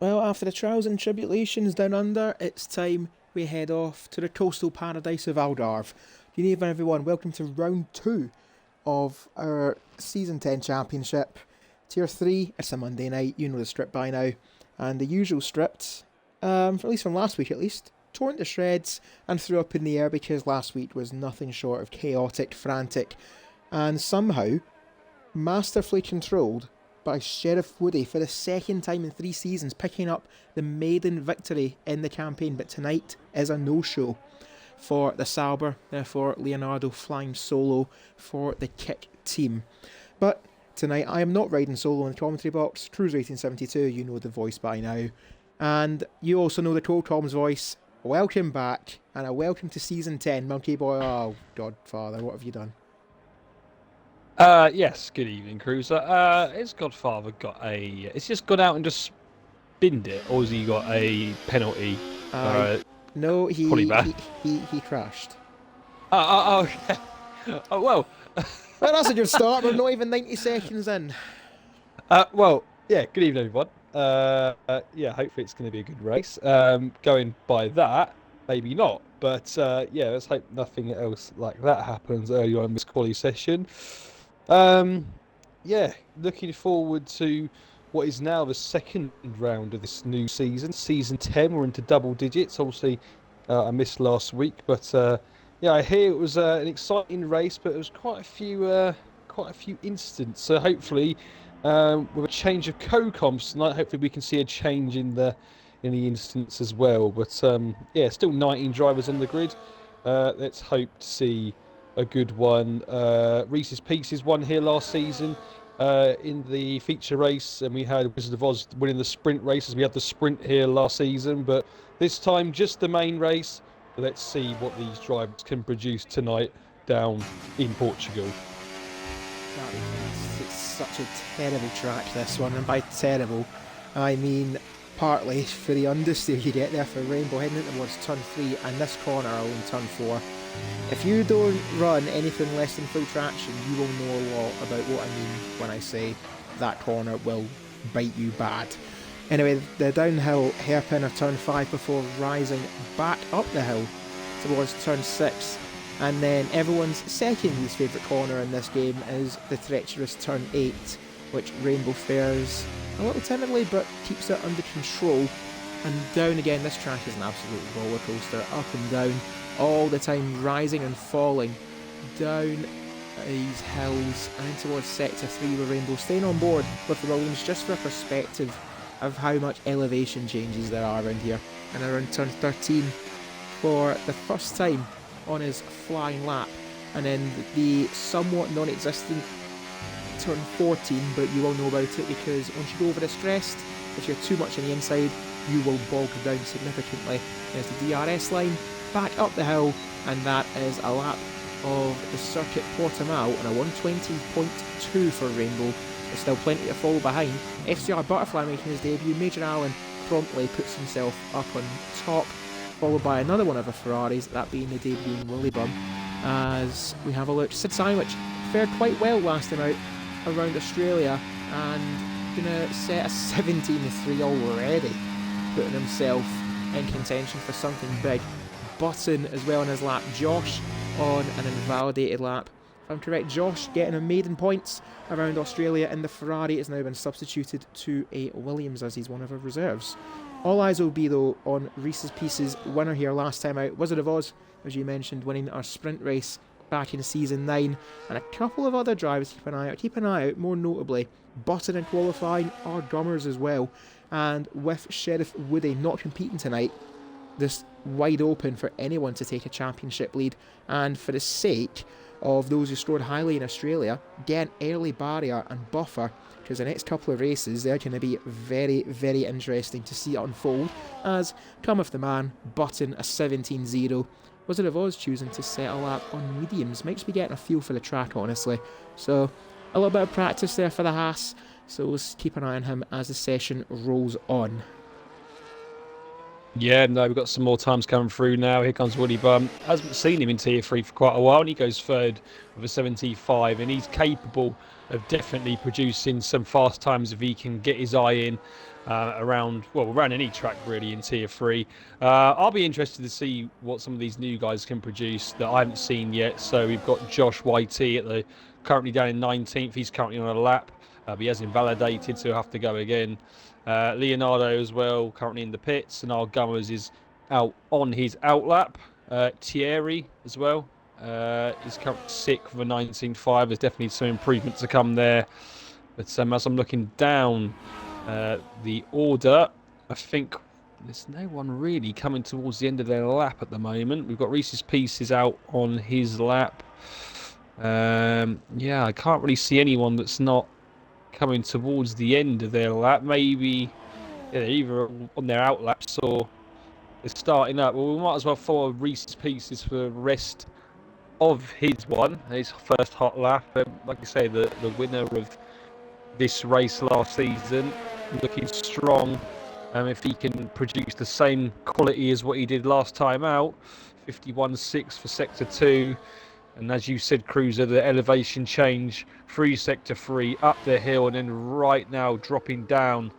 Well, after the trials and tribulations down under, it's time we head off to the coastal paradise of Algarve. Good evening, everyone. Welcome to round 2 of our Season 10 Championship. Tier 3, it's a Monday night, you know the script by now. And the usual script, at least from last week at least, torn to shreds and threw up in the air because last week was nothing short of chaotic, frantic, and somehow masterfully controlled by Sheriff Woody for the second time in 3 seasons, picking up the maiden victory in the campaign. But tonight is a no-show for the Sauber, therefore Leonardo flying solo for the Kick team. But tonight I am not riding solo in the commentary box. Cruise rating 72, you know the voice by now. And you also know the Cold Comms voice. Welcome back, and a welcome to Season 10, Monkey Boy. Oh, Godfather, what have you done? Yes, good evening, Cruiser. Has Godfather got a... It's just gone out and just binned it, or has he got a penalty? No, he crashed. Okay. Oh, well... Well, that's a good start. We're not even 90 seconds in. Well, yeah, good evening, everyone. Yeah, hopefully it's going to be a good race. Going by that, maybe not. But, yeah, let's hope nothing else like that happens early on in this quali session. Yeah, looking forward to what is now the second round of this new season, Season 10. We're into double digits. Obviously, I missed last week, but yeah, I hear it was an exciting race, but there was quite a few incidents. So hopefully, with a change of co-comps tonight, hopefully we can see a change in the instance as well. But yeah, still 19 drivers on the grid. Let's hope to see a good one. Reese's Pieces won here last season in the feature race, and we had Wizard of Oz winning the sprint races. We had the sprint here last season, but this time just the main race. Let's see what these drivers can produce tonight down in Portugal. It's such a terrible track, this one, and by terrible I mean partly for the understeer you get there for Rainbow heading into towards turn 3 and this corner in turn 4. If you don't run anything less than full traction, you will know a lot about what I mean when I say that corner will bite you bad. Anyway, the downhill hairpin of turn 5 before rising back up the hill towards turn 6. And then everyone's second least favourite corner in this game is the treacherous turn 8, which Rainbow fares a little timidly but keeps it under control. And down again, this track is an absolute roller coaster, up and down all the time, rising and falling down these hills and in towards sector 3 with Rainbow staying on board with the Williams just for a perspective of how much elevation changes there are around here. And around turn 13 for the first time on his flying lap, and then the somewhat non-existent turn 14, but you will know about it because once you go over this crest, if you're too much on the inside, you will bog down significantly. There's the DRS line, back up the hill, and that is a lap of the Circuit Portimao and a 120.2 for Rainbow. There's still plenty to follow behind. FCR Butterfly making his debut. Major Allen promptly puts himself up on top, followed by another one of the Ferraris, that being the debuting Willybum. As we have a look, Sid Sandwich fared quite well last time out around Australia and gonna set a 17-3 already, putting himself in contention for something big. Button as well on his lap. Josh on an invalidated lap. If I'm correct, Josh getting a maiden points around Australia, and the Ferrari has now been substituted to a Williams as he's one of our reserves. All eyes will be though on Reese's Pieces winner here last time out, Wizard of Oz, as you mentioned, winning our sprint race back in season 9, and a couple of other drivers keep an eye out. Keep an eye out, more notably Button in qualifying, our Gummers as well, and with Sheriff Woody not competing tonight, this wide open for anyone to take a championship lead. And for the sake of those who scored highly in Australia, get an early barrier and buffer, because the next couple of races they're going to be very, very interesting to see it unfold, as cometh the man, Button a 17-0, Wizard of Oz choosing to set a lap on mediums. Makes me getting a feel for the track, honestly. So a little bit of practice there for the Haas, so let's keep an eye on him as the session rolls on. Yeah, no, we've got some more times coming through now. Here comes Woody Bum. Hasn't seen him in Tier 3 for quite a while, and he goes third with a 75, and he's capable of definitely producing some fast times if he can get his eye in around any track really in Tier 3. I'll be interested to see what some of these new guys can produce that I haven't seen yet. So we've got Josh YT currently down in 19th. He's currently on a lap. But he hasn't validated, so he'll have to go again. Leonardo as well, currently in the pits, and our Gummers is out on his outlap. Thierry as well is currently sick with a 19.5. There's definitely some improvement to come there. But as I'm looking down the order, I think there's no one really coming towards the end of their lap at the moment. We've got Reese's Pieces out on his lap. Yeah, I can't really see anyone that's not coming towards the end of their lap. Maybe either on their outlaps or they're starting up. Well, we might as well follow Reese's Pieces for the rest of his first hot lap. Like I say, the winner of this race last season, looking strong. If he can produce the same quality as what he did last time out, 51.6 for Sector 2. And as you said, Cruiser, the elevation change through Sector 3, up the hill, and then right now dropping down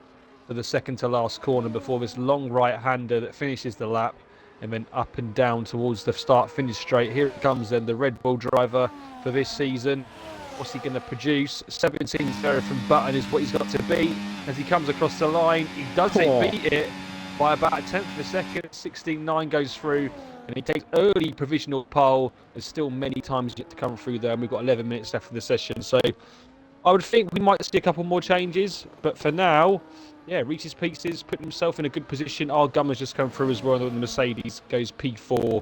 for the second to last corner before this long right-hander that finishes the lap, and then up and down towards the start-finish straight. Here it comes then, the Red Bull driver for this season. What's he going to produce? 17.0 from Button is what he's got to beat. As he comes across the line, he doesn't beat it by about a tenth of a second. 16.9 goes through, and he takes early provisional pole. There's still many times yet to come through there, and we've got 11 minutes left of the session. So I would think we might see a couple more changes, but for now, yeah, Reese's Pieces putting himself in a good position. Our Gummer's just come through as well. The Mercedes goes P4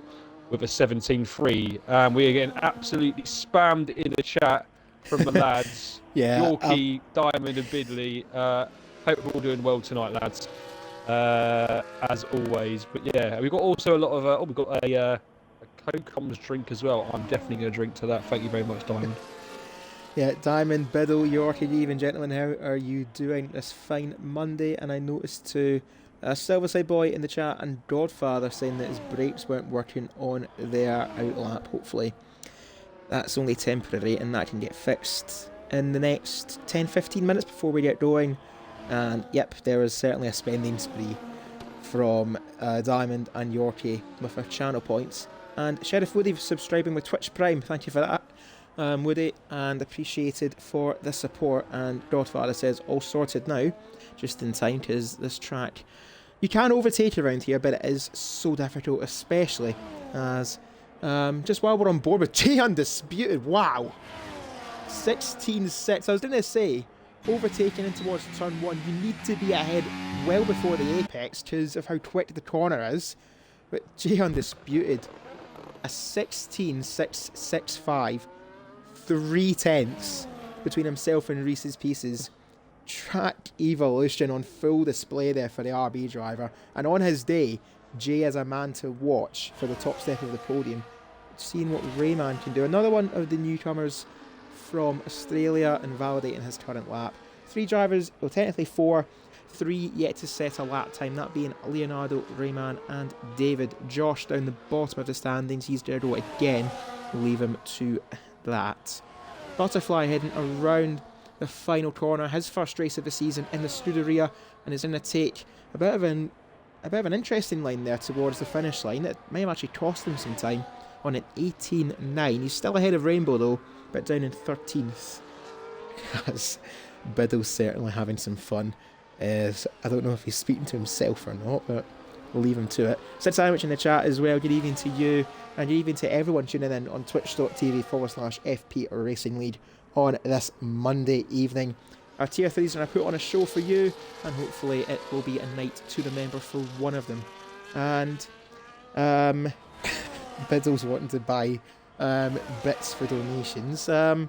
with a 17.3. We are getting absolutely spammed in the chat from the lads. Yeah, Yorkie, Diamond, and Bidley. Hope we're all doing well tonight, lads. As always. But yeah, we've got also a lot of. We've got a Cocoms drink as well. I'm definitely going to drink to that. Thank you very much, Diamond. Yeah, Diamond, Biddle, Yorkie, even gentlemen, how are you doing this fine Monday? And I noticed too, Silverside Boy in the chat and Godfather saying that his brakes weren't working on their outlap. Hopefully that's only temporary and that can get fixed in the next 10-15 minutes before we get going. And yep, there is certainly a spending spree from Diamond and Yorkie with our channel points. And Sheriff Woody subscribing with Twitch Prime, thank you for that. Woody, and appreciated for the support. And Godfather says all sorted now, just in time, because this track you can overtake around here, but it is so difficult, especially as just while we're on board with J Undisputed. Wow, 16.6. I was going to say, overtaking in towards turn 1, you need to be ahead well before the apex because of how quick the corner is. But J Undisputed, a 16.665. 3/10 between himself and Reese's Pieces. Track evolution on full display there for the RB driver. And on his day, Jay is a man to watch for the top step of the podium. Seeing what Rayman can do. Another one of the newcomers from Australia and validating his current lap. 3 drivers, well technically 4, 3 yet to set a lap time, that being Leonardo, Rayman and David. Josh down the bottom of the standings, he's going to go again. We'll leave him to that. Butterfly heading around the final corner, his first race of the season in the Scuderia, and is going to take a bit of an interesting line there towards the finish line. It may have actually cost him some time on an 18.9. He's still ahead of Rainbow though, but down in 13th. As Biddle's certainly having some fun. I don't know if he's speaking to himself or not, but we'll leave him to it. Sid Sandwich in the chat as well. Good evening to you, and good evening to everyone tuning in on twitch.tv/FP Racing League on this Monday evening. Our tier 3s are going to put on a show for you, and hopefully it will be a night to remember for one of them. And Biddle's wanting to buy bits for donations. I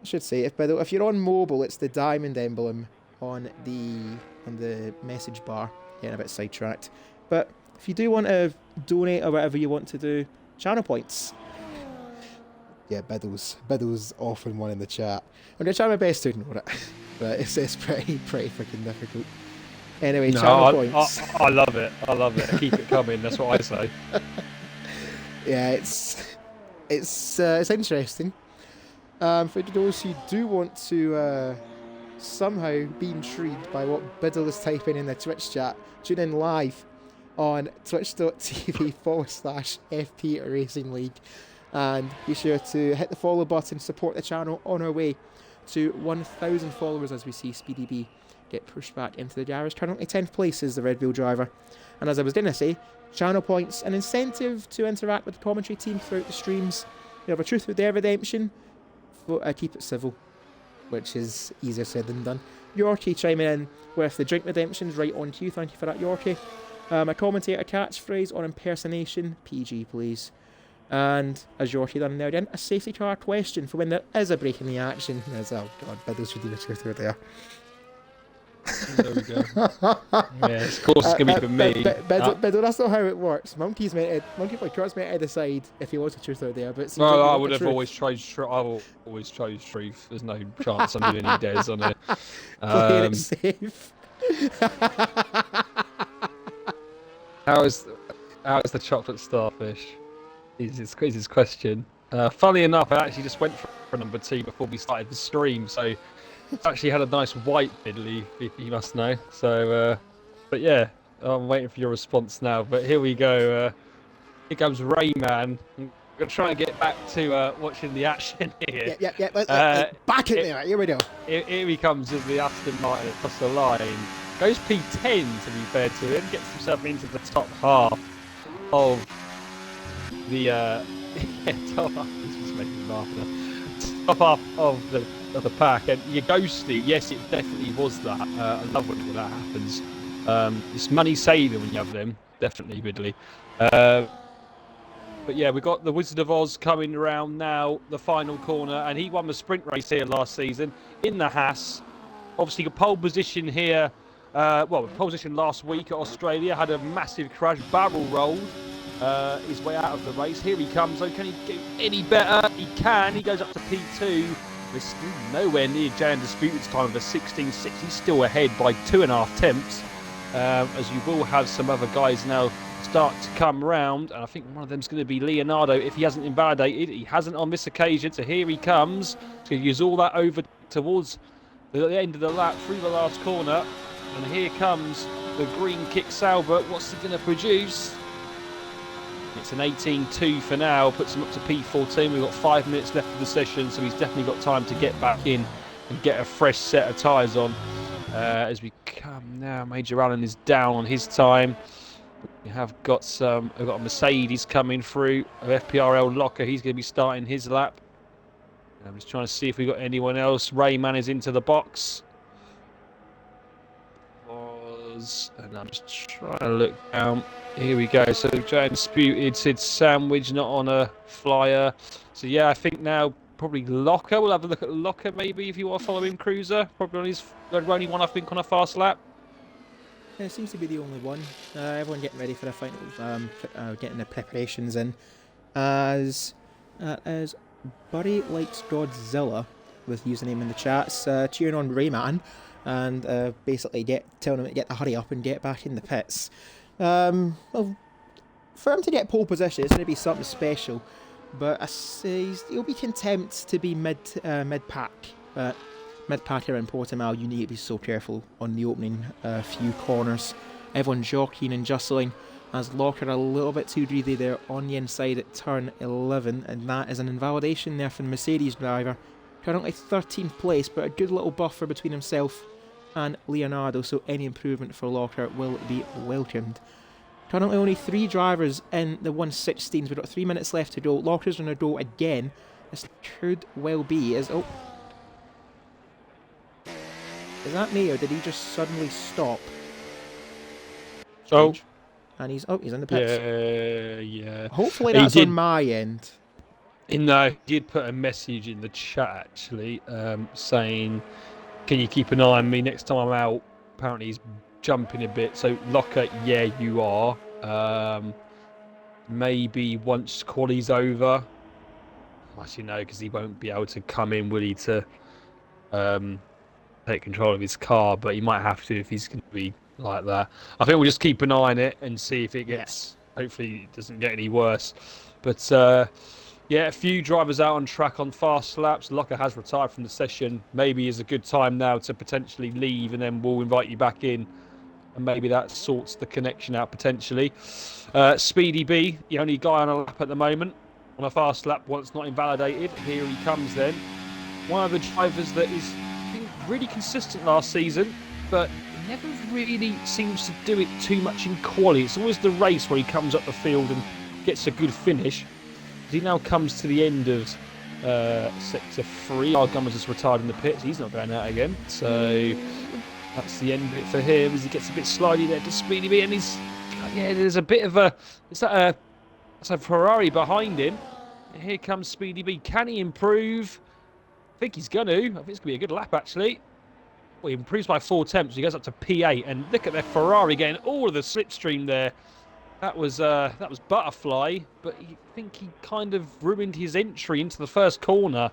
should say, if you're on mobile, it's the diamond emblem on the message bar. Getting a bit sidetracked, but if you do want to donate or whatever you want to do, channel points. Yeah, Biddle's offering one in the chat. I'm going to try my best to ignore it, but it's pretty freaking difficult. Anyway, No, channel I, points. I, I love it. I love it. Keep it coming. That's what I say. Yeah, it's interesting. For those who do want to somehow be intrigued by what Biddle is typing in the Twitch chat, tune in live on twitch.tv/FP Racing League. And be sure to hit the follow button, support the channel on our way to 1,000 followers as we see Speedy B get pushed back into the garage. Currently 10th place is the Red Wheel driver. And as I was going to say, channel points, an incentive to interact with the commentary team throughout the streams. You have a truth with their redemption. Keep it civil, which is easier said than done. Yorkie chiming in with the drink redemptions right on to you. Thank you for that, Yorkie. A commentator catchphrase or impersonation, PG please. And as Yorkie done there again, a safety car question for when there is a break in the action. As, oh god, Biddle should do the truth right there. There we go. Yeah, of course it's gonna be for me. Biddle, that's not how it works. Monkey Boy Kurt's meant to decide if he wants a truth out there. But it seems Well, like I would have always chose. I've always chose truth. There's no chance I'm doing any dares on it. Playing it safe. How is the chocolate starfish? Is his question. Funnily enough, I actually just went for number 2 before we started the stream, so it's actually had a nice white fiddly, if you must know. So, but yeah, I'm waiting for your response now. But here we go. Here comes Rayman. I'm gonna try and get back to watching the action here. Yeah. Back in there. Here we go. Here he comes as the Aston Martin across the line. Goes P10 to be fair to him. Gets himself into the top half of the top half. This was making me laugh now. Top half of the pack, and your ghosty, yes, it definitely was that. I love when that happens. It's money saving when you have them, definitely, Ridley. But yeah, we've got the Wizard of Oz coming around now, the final corner, and he won the sprint race here last season in the Haas. Obviously, got pole position here. Pole position last week at Australia, had a massive crash, barrel rolled. His way out of the race. Here he comes. Oh, can he do any better? He can. He goes up to P2. There's still nowhere near Jay Undisputed's time of a 16.6. He's still ahead by 2.5 tenths. As you will have some other guys now start to come round. And I think one of them's going to be Leonardo if he hasn't invalidated. He hasn't on this occasion. So here he comes. He's going to use all that over towards the end of the lap through the last corner. And here comes the green kick Salbert. What's he going to produce? It's an 18.2 for now, puts him up to P14. We've got 5 minutes left of the session, so he's definitely got time to get back in and get a fresh set of tyres on. As we come now, Major Allen is down on his time. We have got we've got a Mercedes coming through, a FPRL locker. He's going to be starting his lap. I'm just trying to see if we've got anyone else. Rayman is into the box. And I'm just trying to look down. Here we go. So Jay Undisputed, Sid Sandwich, not on a flyer. So yeah, I think now probably Locker. We'll have a look at Locker maybe if you want to follow him, Cruiser. Probably on his only one I think on a fast lap. Yeah, it seems to be the only one. Everyone getting ready for the finals, getting the preparations in. As Buddy Likes Godzilla with username in the chats, cheering on Rayman. And basically telling him to get the hurry up and get back in the pits. Well, for him to get pole position, it's going to be something special. But he'll be content to be mid-pack. But mid-pack around Portimao, you need to be so careful on the opening few corners. Everyone jockeying and jostling, as Locker a little bit too greedy there on the inside at turn 11. And that is an invalidation there from the Mercedes driver. Currently 13th place, but a good little buffer between himself and Leonardo, so any improvement for Locker will be welcomed. Currently only 3 drivers in the 116s. We've got 3 minutes left to go. Locker's going to go again. This could well be is that me, or did he just suddenly stop? Strange. And he's in the pits. Yeah. Hopefully that's on my end. No, he did put a message in the chat actually, saying, "Can you keep an eye on me next time I'm out?" Apparently he's jumping a bit. So Locker, yeah, you are. Maybe once quali's over. Actually, no, because he won't be able to come in, will he, to take control of his car? But he might have to if he's going to be like that. I think we'll just keep an eye on it and see if it Yeah. gets. Hopefully, it doesn't get any worse. But yeah, a few drivers out on track on fast laps. Locker has retired from the session. Maybe is a good time now to potentially leave, and then we'll invite you back in, and maybe that sorts the connection out potentially. Speedy B, the only guy on a lap at the moment on a fast lap once not invalidated. Here he comes then. One of the drivers that is been really consistent last season, but never really seems to do it too much in quali. It's always the race where he comes up the field and gets a good finish. He now comes to the end of sector 3. Our Gummers has retired in the pits. He's not going out again. So that's the end of it for him as he gets a bit slidey there to Speedy B. And there's a bit of a... That's a Ferrari behind him. And here comes Speedy B. Can he improve? I think he's going to. I think it's going to be a good lap, actually. Well, he improves by 4 tenths. He goes up to P8. And look at their Ferrari getting all of the slipstream there. That was Butterfly, but I think he kind of ruined his entry into the first corner.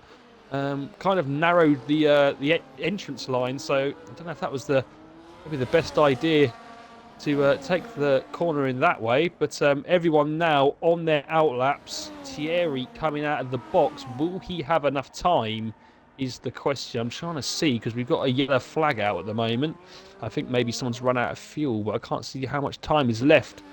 Kind of narrowed the entrance line. So I don't know if that was maybe the best idea to take the corner in that way. But everyone now on their outlaps. Thierry coming out of the box. Will he have enough time? Is the question. I'm trying to see because we've got a yellow flag out at the moment. I think maybe someone's run out of fuel, but I can't see how much time is left.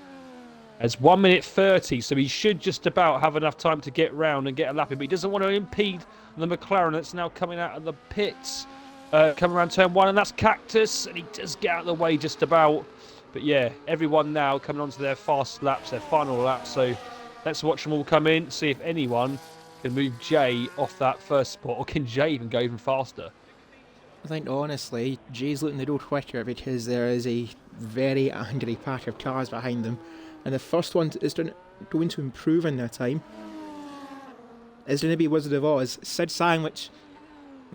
It's 1 minute 30, so he should just about have enough time to get round and get a lap in. But he doesn't want to impede the McLaren that's now coming out of the pits. Coming around turn 1, and that's Cactus. And he does get out of the way just about. But yeah, everyone now coming onto their fast laps, their final lap. So let's watch them all come in, see if anyone can move Jay off that first spot. Or can Jay even go even faster? I think honestly, Jay's looking to go quicker because there is a very angry pack of cars behind them. And the first one is going to improve in their time is going to be Wizard of Oz. Sid Sandwich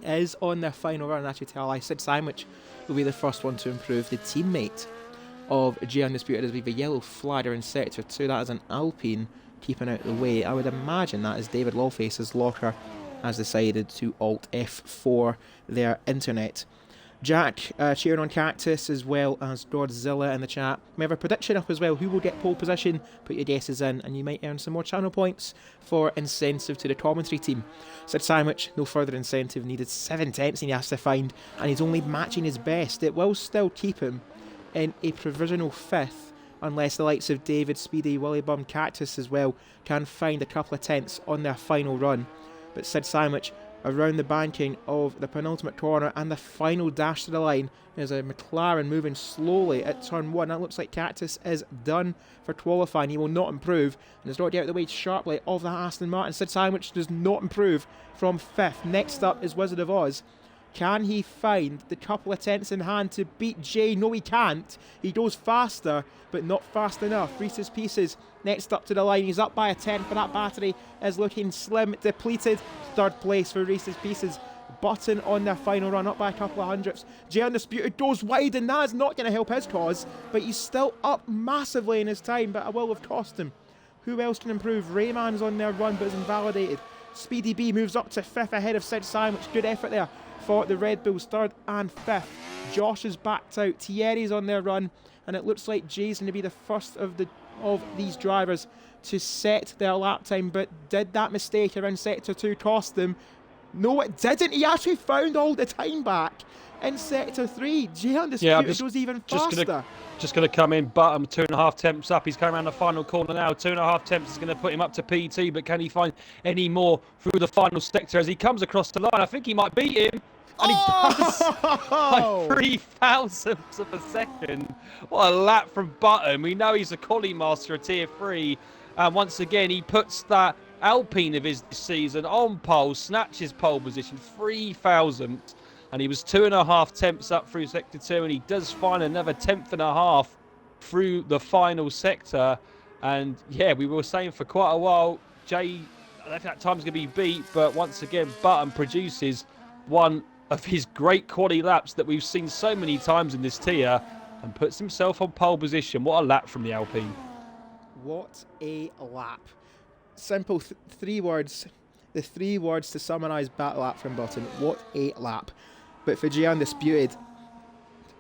is on their final run, actually tell I. Sid Sandwich will be the first one to improve. The teammate of J Undisputed is with the yellow flagger in sector 2. That is an Alpine keeping out the way. I would imagine that is David Lawface's locker has decided to Alt F4 their internet. Jack cheering on Cactus as well as Godzilla in the chat. We have a prediction up as well. Who will get pole position? Put your guesses in and you might earn some more channel points for incentive to the commentary team. Sid Sandwich, no further incentive needed. 7 tenths he has to find and he's only matching his best. It will still keep him in a provisional 5th unless the likes of David, Speedy, Willy Bum, Cactus as well can find a couple of tenths on their final run. But Sid Sandwich around the banking of the penultimate corner and the final dash to the line. There's a McLaren moving slowly at turn 1. That looks like Cactus is done for qualifying. He will not improve and does not get out of the way sharply of the Aston Martin. Sid Sandwich does not improve from 5th. Next up is Wizard of Oz. Can he find the couple of tenths in hand to beat Jay? No, he can't. He goes faster, but not fast enough. Reese's Pieces next up to the line. He's up by a 10th, but that battery is looking slim, depleted. 3rd place for Reese's Pieces. Button on their final run, up by a couple of hundredths. Jay Undisputed goes wide, and that is not going to help his cause, but he's still up massively in his time, but it will have cost him. Who else can improve? Rayman's on their run, but is invalidated. Speedy B moves up to 5th ahead of Sid Sandwich. Good effort there for the Red Bulls, 3rd and 5th. Josh is backed out. Thierry's on their run, and it looks like Jay's going to be the first of these drivers to set their lap time, but did that mistake around sector 2 cost them? No, it didn't. He actually found all the time back in sector 3. Jay Undisputed goes even faster. Just going to come in, bottom 2.5 temps up. He's coming around the final corner now. 2.5 temps is going to put him up to PT, but can he find any more through the final sector as he comes across the line? I think he might beat him. And he does by 3 thousandths of a second. What a lap from Button. We know he's a quali master at Tier 3. And once again, he puts that Alpine of his this season on pole, snatches pole position, 3 thousandths. And he was 2.5 tenths up through sector 2. And he does find another 1/10.5 through the final sector. And yeah, we were saying for quite a while, Jay, that time's going to be beat. But once again, Button produces one of his great quali laps that we've seen so many times in this tier and puts himself on pole position. What a lap from the Alpine. What a lap. Simple 3 words. The 3 words to summarise that lap from Button. What a lap. But for Jay Undisputed,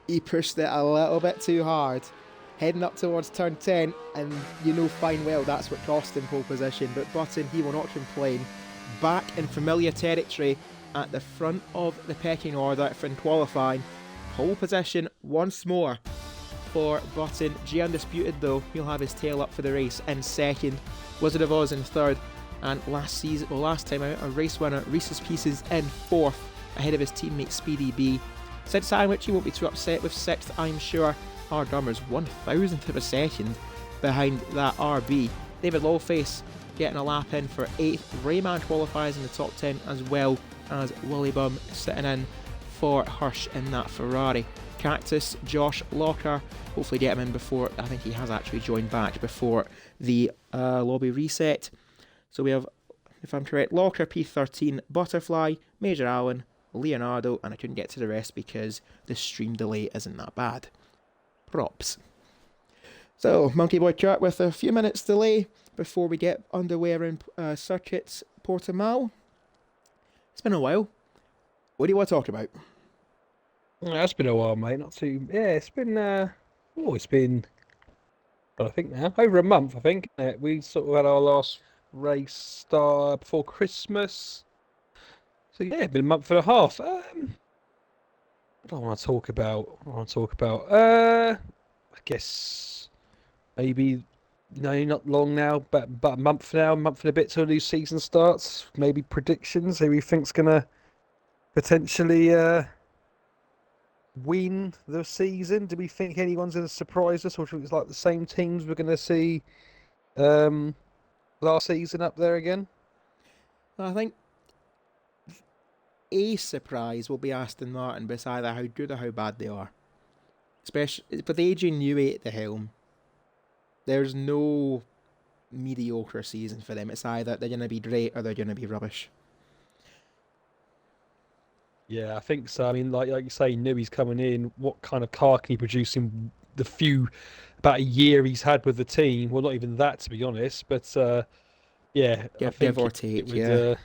he pushed it a little bit too hard, heading up towards turn 10, and you know fine well that's what cost him pole position. But Button, he will not complain. Back in familiar territory at the front of the pecking order from qualifying. Pole position once more for Button. G Undisputed though, he'll have his tail up for the race in second. Wizard of Oz in third. And last time out, a race winner, Reese's Pieces in fourth, ahead of his teammate Speedy B. Sid Sandwich, he won't be too upset with sixth, I'm sure. Our Drummers 1,000th of a second behind that RB. David Lawface getting a lap in for 8th. Rayman qualifies in the top 10, as well as Willy Bum sitting in for Hirsch in that Ferrari. Cactus, Josh Locker, hopefully get him in before, I think he has actually joined back before the lobby reset. So we have, if I'm correct, Locker P13, Butterfly, Major Allen, Leonardo, and I couldn't get to the rest because the stream delay isn't that bad. Props. So, Monkey Boy Kurt with a few minutes delay before we get underway around circuits Portimao. It's been a while. What do you want to talk about? Yeah, it's been a while, mate. Not too. Yeah, it's been. It's been. Well, I think now over a month. I think we sort of had our last race start before Christmas. So yeah, it's been a month and a half. What do I want to talk about? I guess maybe not long now, but a month now, a month and a bit till the new season starts. Maybe predictions. Who we think's gonna potentially win the season? Do we think anyone's gonna surprise us, or do you think it's like the same teams we're gonna see last season up there again? I think a surprise will be Aston Martin, but it's either how good or how bad they are. Especially with Adrian Newey at the helm, there's no mediocre season for them. It's either they're going to be great or they're going to be rubbish. Yeah, I think so. I mean, like you say, Newey's coming in. What kind of car can he produce in about a year he's had with the team? Well, not even that, to be honest. But yeah, I think give or take. would, Yeah.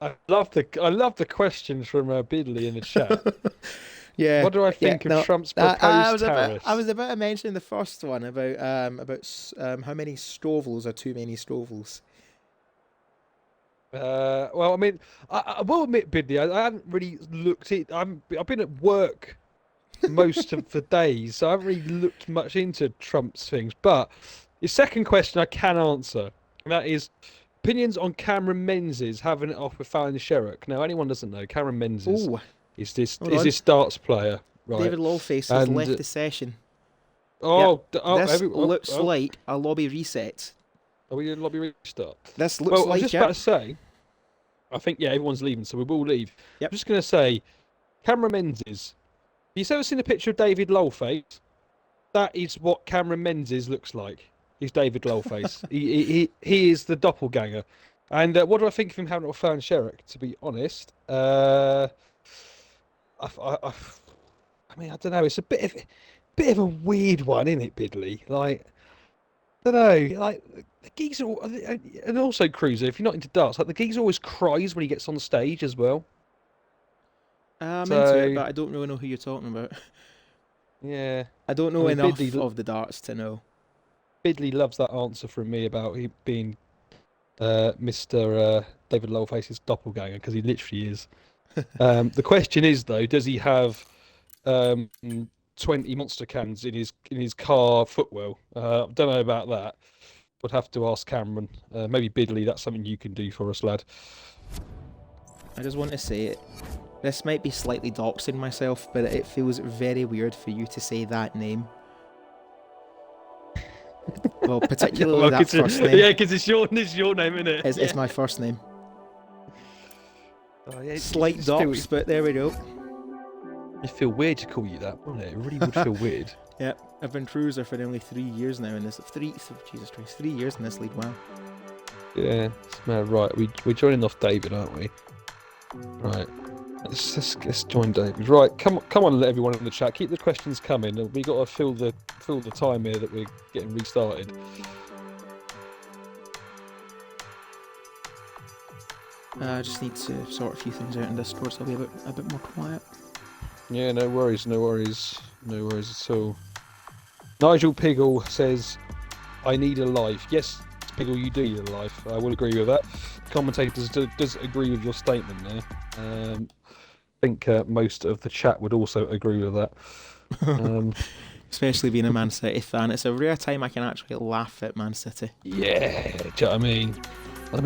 I love the questions from Bidley in the chat. Yeah. What do I think of Trump's proposed tariffs? I was about to mention the first one about how many Stovals are too many Stovals. Well, I mean, I will admit, Bidley, I haven't really looked at. I've been at work most of the days, so I haven't really looked much into Trump's things. But your second question I can answer, and that is opinions on Cameron Menzies having it off with Fallon Sherrock. Now, anyone doesn't know, Cameron Menzies is this darts player, right? David Lawface has left the session. This looks like a lobby reset. Are we in lobby restart? This looks like I was just about to say, I think, everyone's leaving, so we will leave. Yep. I'm just going to say, Cameron Menzies. Have you ever seen a picture of David Lowface? That is what Cameron Menzies looks like. He's David Lowface. he is the doppelganger. And what do I think of him having a Fallon Sherrock, to be honest? I mean, I don't know. It's a bit of a weird one, isn't it, Bidley? Like, I don't know. Like, the geezer, and also Cruiser, if you're not into darts, like the geezer always cries when he gets on the stage as well. I'm into it, but I don't really know who you're talking about. Yeah. I don't know enough of the darts to know. Bidley loves that answer from me about he being Mr. David Lowface's doppelganger, because he literally is. The question is, though, does he have 20 monster cans in his car footwell? I don't know about that. Would have to ask Cameron. Maybe Bidley, that's something you can do for us, lad. I just want to say it. This might be slightly doxing myself, but it feels very weird for you to say that name. Well, particularly that first name. Yeah, because it's your name, isn't it? It's my first name. Oh, yeah, Slight dox, but there we go. It'd feel weird to call you that, wouldn't it? It really would feel weird. Yeah, I've been cruiser for nearly 3 years now in this. 3 years in this league, wow. Yeah, right. We're joining off David, aren't we? Right. Let's join David. Right, come on, let everyone in the chat. Keep the questions coming. We got to fill the time here that we're getting restarted. I just need to sort a few things out in Discord, so I'll be a bit more quiet. Yeah, no worries, no worries, no worries at all. Nigel Piggle says, "I need a life." Yes, Piggle, you do need a life. I will agree with that. Commentators does agree with your statement there. I think most of the chat would also agree with that. Especially being a Man City fan, it's a rare time I can actually laugh at Man City. Yeah, do you know what I mean? I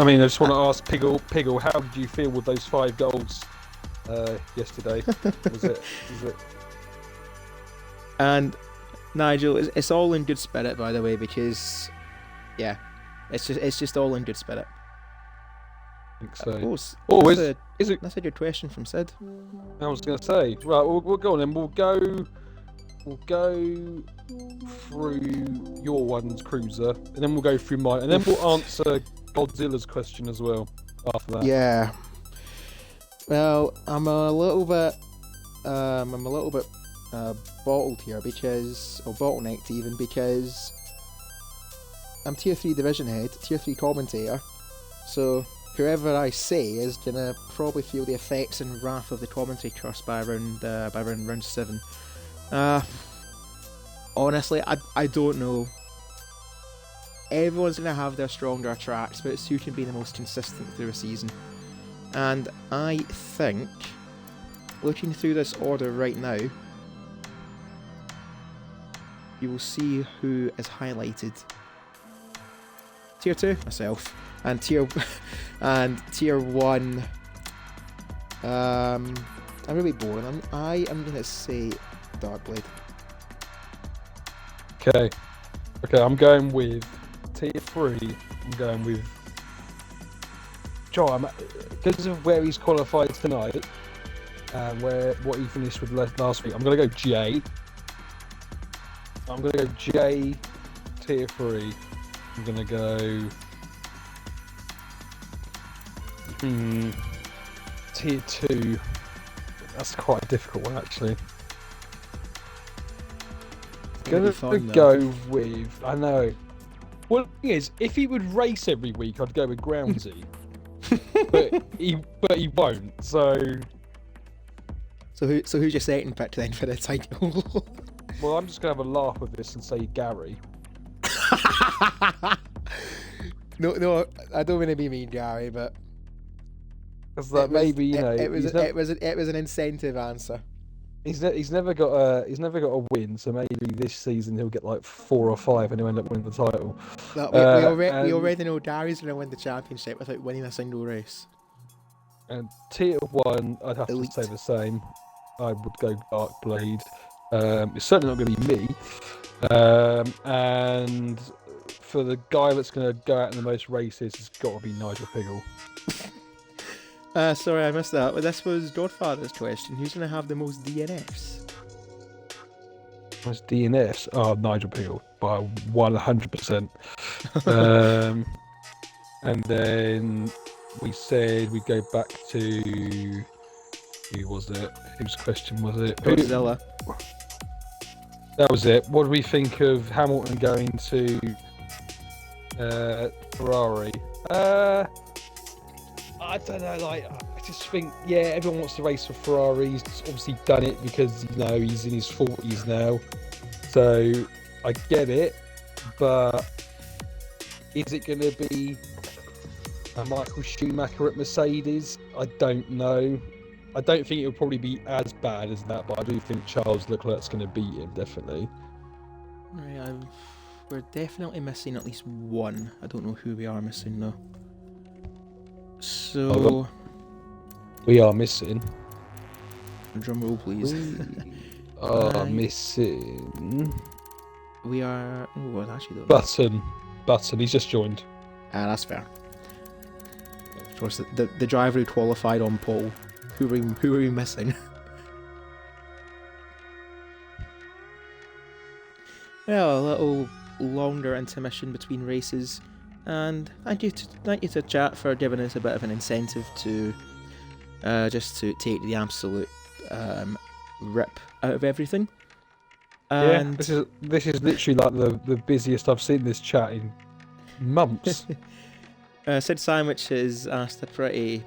mean, I just want to ask Piggle, how did you feel with those 5 goals yesterday? Was it? And Nigel, it's all in good spirit, by the way, because yeah, it's just all in good spirit. I think so. That's a good question from Sid. I was going to say, right, we'll go on then. We'll go through your one's cruiser, and then we'll go through mine, and then we'll answer Godzilla's question as well after that. Yeah. Well, I'm a little bit bottled here bottlenecked even, because I'm tier 3 division head, tier 3 commentator, so whoever I say is gonna probably feel the effects and wrath of the commentary curse by around round 7. Honestly, I don't know. Everyone's gonna have their stronger tracks, but it's who can be the most consistent through a season. And I think, looking through this order right now, you will see who is highlighted. Tier 2, myself, and tier 1. I'm really boring. I am gonna say Darkblade. Okay, I'm going with tier 3. I'm going with John, because of where he's qualified tonight and what he finished with last week. I'm going to go J. I'm going to go J, tier 3. I'm going to go tier 2. That's quite a difficult one, actually. Going to go with, I know. Well, the thing is, if he would race every week, I'd go with Groundsy. but he won't. So who's your second pick then for the title? Well, I'm just gonna have a laugh with this and say Gary. No, I don't want to be mean, Gary, but because maybe it was an incentive answer. He's never got a win, so maybe this season he'll get like 4 or 5 and he'll end up winning the title. We already know Gary's going to win the championship without winning a single race. And tier 1, I'd have Elite. to say the same. I would go Darkblade. It's certainly not going to be me. And for the guy that's going to go out in the most races, it's got to be Nigel Piggle. Sorry, I missed that. But this was Godfather's question. Who's going to have the most DNFs? Most DNFs? Oh, Nigel Piggle by 100%. And then we said we'd go back to... Who was it? Whose question was it? Godzilla. That was it. What do we think of Hamilton going to Ferrari? I don't know. I just think, everyone wants to race for Ferrari. He's obviously done it because he's in his 40s now. So I get it, but is it going to be a Michael Schumacher at Mercedes? I don't know. I don't think it'll probably be as bad as that, but I do think Charles Leclerc's going to beat him, definitely. Right, we're definitely missing at least one. I don't know who we are missing though. So... We are missing. Drum roll, please. We are missing... We are... Oh, I actually don't know. Button, he's just joined. That's fair. Of course, the driver who qualified on pole. Who are we missing? Well, a little longer intermission between races, and thank you to chat for giving us a bit of an incentive to just to take the absolute rip out of everything. And this is literally like the busiest I've seen this chat in months. Sid Sandwich has asked a pretty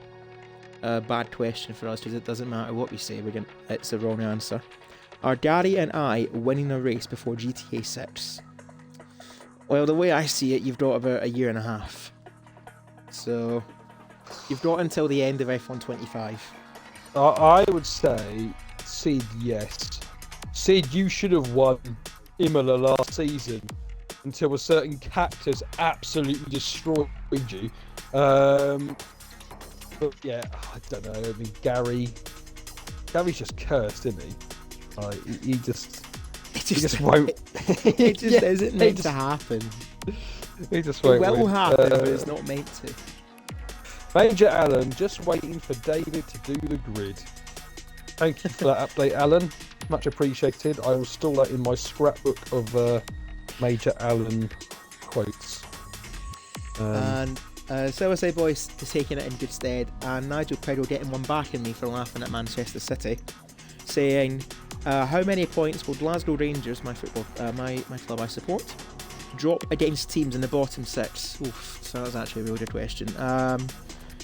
a bad question for us because it doesn't matter what we say, it's the wrong answer. Are Gary and I winning a race before GTA 6? Well, the way I see it, you've got about a year and a half. So, you've got until the end of F1 25. I would say, Sid, yes. Sid, you should have won Imola last season until a certain cactus absolutely destroyed you. But yeah, I don't know. I mean, Gary's just cursed, isn't he? He just won't. It just isn't meant to happen. He just won't. It will win. happen, but it's not meant to. Major Alan, just waiting for David to do the grid. Thank you for that update, Alan. Much appreciated. I will store that in my scrapbook of Major Alan quotes. And so I say, boys, to taking it in good stead, and Nigel Pedro getting one back in me for laughing at Manchester City, saying, how many points will Glasgow Rangers, my club I support, drop against teams in the bottom six? Oof, so that was actually a real good question.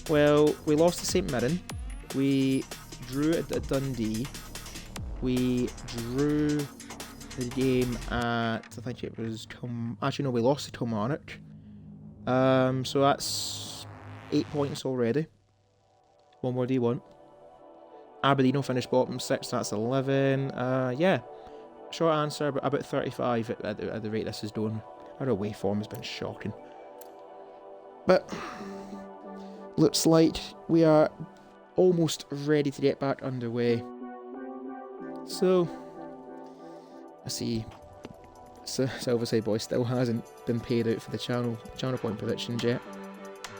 Well, we lost to St Mirren, we drew at Dundee, we drew the game at, I think it was, we lost to Kilmarnock. So that's 8 points already. One more do you want? Aberdeen will finish bottom 6, that's 11. Yeah, short answer, but about 35 at the rate this is doing. Our away form has been shocking. But looks like we are almost ready to get back underway. So, I see Silverside Boy still hasn't been paid out for the channel point predictions yet.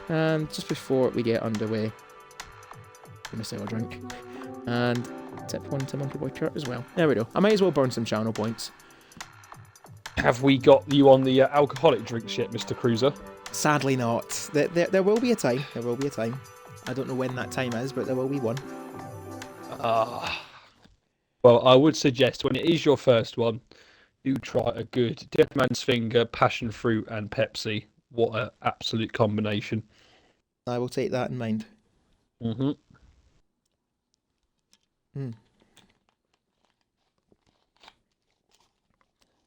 And just before we get underway, I'm going to sell a drink. And tip one to Monkey Boy Kurt as well. There we go. I might as well burn some channel points. Have we got you on the alcoholic drinks yet, Mr. Cruiser? Sadly not. There will be a time. There will be a time. I don't know when that time is, but there will be one. Well, I would suggest when it is your first one, you try a good Dead Man's Finger, passion fruit, and Pepsi. What an absolute combination. I will take that in mind. Mm-hmm.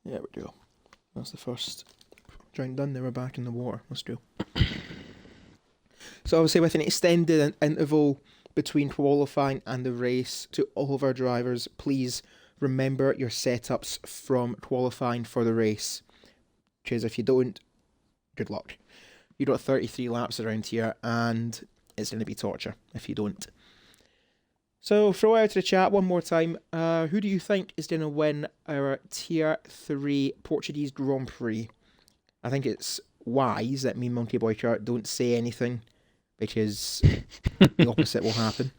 There we go. That's the first drink done. They were back in the water. Let's go. So obviously with an extended interval between qualifying and the race, to all of our drivers, please remember your setups from qualifying for the race. Because if you don't, good luck. You've got 33 laps around here and it's going to be torture if you don't. So throw out to the chat one more time. Who do you think is going to win our Tier 3 Portuguese Grand Prix? I think it's wise that me and Monkey Boy Chart don't say anything, because the opposite will happen.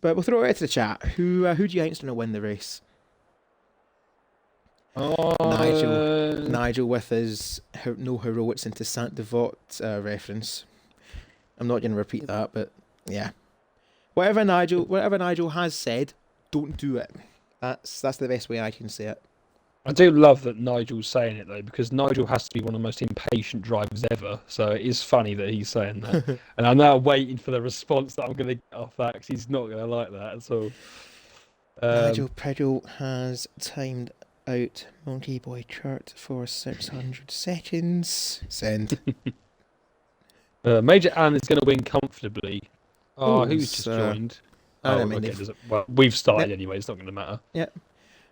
But we'll throw it out to the chat. Who do you think is going to win the race? Nigel with his no heroics into Saint Devot reference. I'm not going to repeat that, but yeah. Whatever Nigel has said, don't do it. That's the best way I can say it. I do love that Nigel's saying it though, because Nigel has to be one of the most impatient drivers ever. So it is funny that he's saying that, and I'm now waiting for the response that I'm going to get off that, because he's not going to like that at all. Nigel Pedal has timed out Monkey Boy Chart for 600 seconds. Send. Major Ann is going to win comfortably. Oh, who's just joined? Well, we've started anyway. It's not going to matter. Yeah.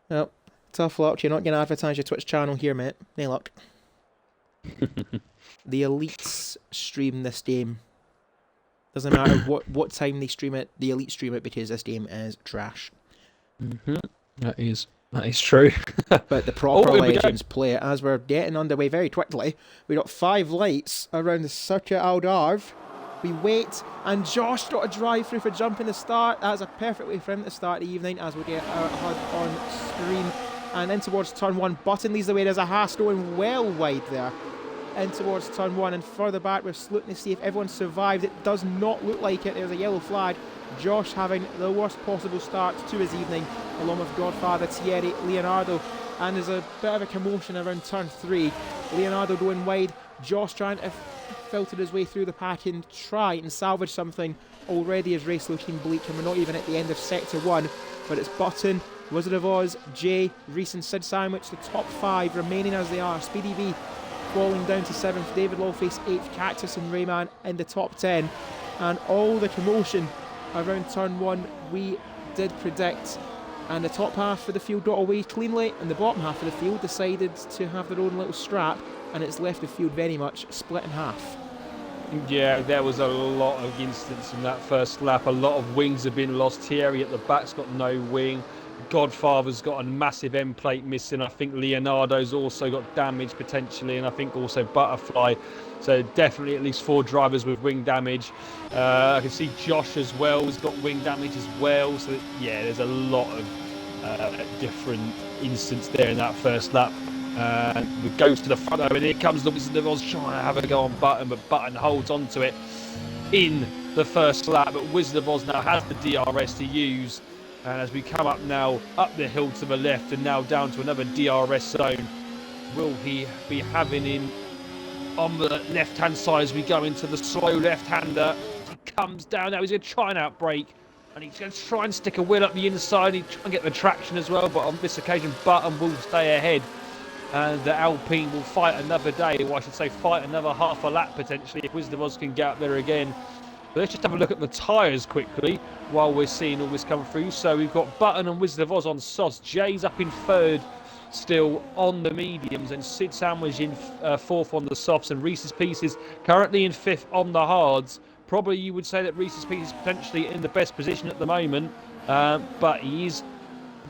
Well, tough luck. You're not going to advertise your Twitch channel here, mate. No luck. The elites stream this game. Doesn't matter what time they stream it. The elites stream it because this game is trash. Mm-hmm. That is true. But the proper legends play it. As we're getting underway very quickly, we got 5 lights around the Circuit Algarve. We wait, and Josh got a drive through for jumping the start. That's a perfect way for him to start the evening, as we get our HUD on screen. And in towards turn 1, Button leads the way. There's a Haas going well wide there. In towards turn 1, and further back we're looking to see if everyone survives. It does not look like it. There's a yellow flag. Josh having the worst possible start to his evening, along with Godfather Thierry Leonardo. And there's a bit of a commotion around turn 3. Leonardo going wide. Josh trying to filtered his way through the pack and try and salvage something already as race looking bleak, and we're not even at the end of Sector 1, but it's Button, Wizard of Oz, Jay, Reese and Sid Sandwich, the top 5 remaining as they are. Speedy V falling down to 7th, David Lawface 8th, Cactus and Rayman in the top 10, and all the commotion around turn 1 we did predict, and the top half of the field got away cleanly, and the bottom half of the field decided to have their own little strap, and it's left the field very much split in half. Yeah, there was a lot of incidents in that first lap. A lot of wings have been lost. Thierry at the back's got no wing. Godfather's got a massive end plate missing. I think Leonardo's also got damage potentially, and I think also Butterfly. So definitely at least 4 drivers with wing damage. I can see Josh as well has got wing damage as well. So yeah, there's a lot of different incidents there in that first lap. It goes to the front over, and here comes the Wizard of Oz trying to have a go on Button, but Button holds onto it in the first lap. But Wizard of Oz now has the DRS to use, and as we come up now up the hill to the left and now down to another DRS zone, will he be having him on the left hand side as we go into the slow left hander? He comes down now, he's going to try and outbrake, and he's going to try and stick a wheel up the inside. He's trying to get the traction as well, but on this occasion Button will stay ahead, and the Alpine will fight another day, or I should say fight another half a lap potentially if Wizard of Oz can get up there again. But let's just have a look at the tyres quickly while we're seeing all this come through. So we've got Button and Wizard of Oz on softs, Jay's up in 3rd still on the mediums, and Sid Sandwich in 4th on the softs, and Reese's Pieces currently in 5th on the hards. Probably you would say that Reese's Pieces is potentially in the best position at the moment, but he is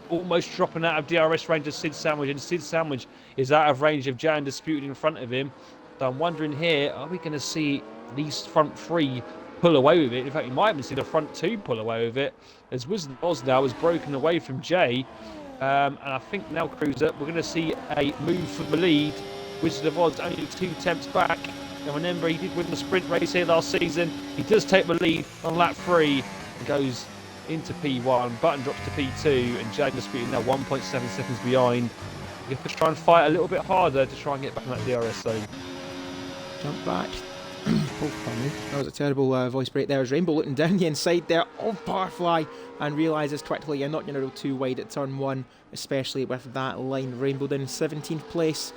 almost dropping out of DRS range of Sid Sandwich, and Sid Sandwich is out of range of Jay Undisputed in front of him. So I'm wondering here, are we going to see these front 3 pull away with it? In fact, we might even see the front 2 pull away with it, as Wizard of Oz now has broken away from Jay. And I think now, Cruiser, we're going to see a move for the lead. Wizard of Oz only 2 tenths back. And remember, he did win the sprint race here last season. He does take the lead on lap 3 and goes into P1. Button drops to P2, and Jay Undisputed now 1.7 seconds behind. You have to try and fight a little bit harder to try and get back in that DRS zone. Jump back. Oh, pardon me. That was a terrible voice break there. As Rainbow looking down the inside there of Butterfly and realises quickly you're not going to go too wide at turn 1, especially with that line. Rainbow down in 17th place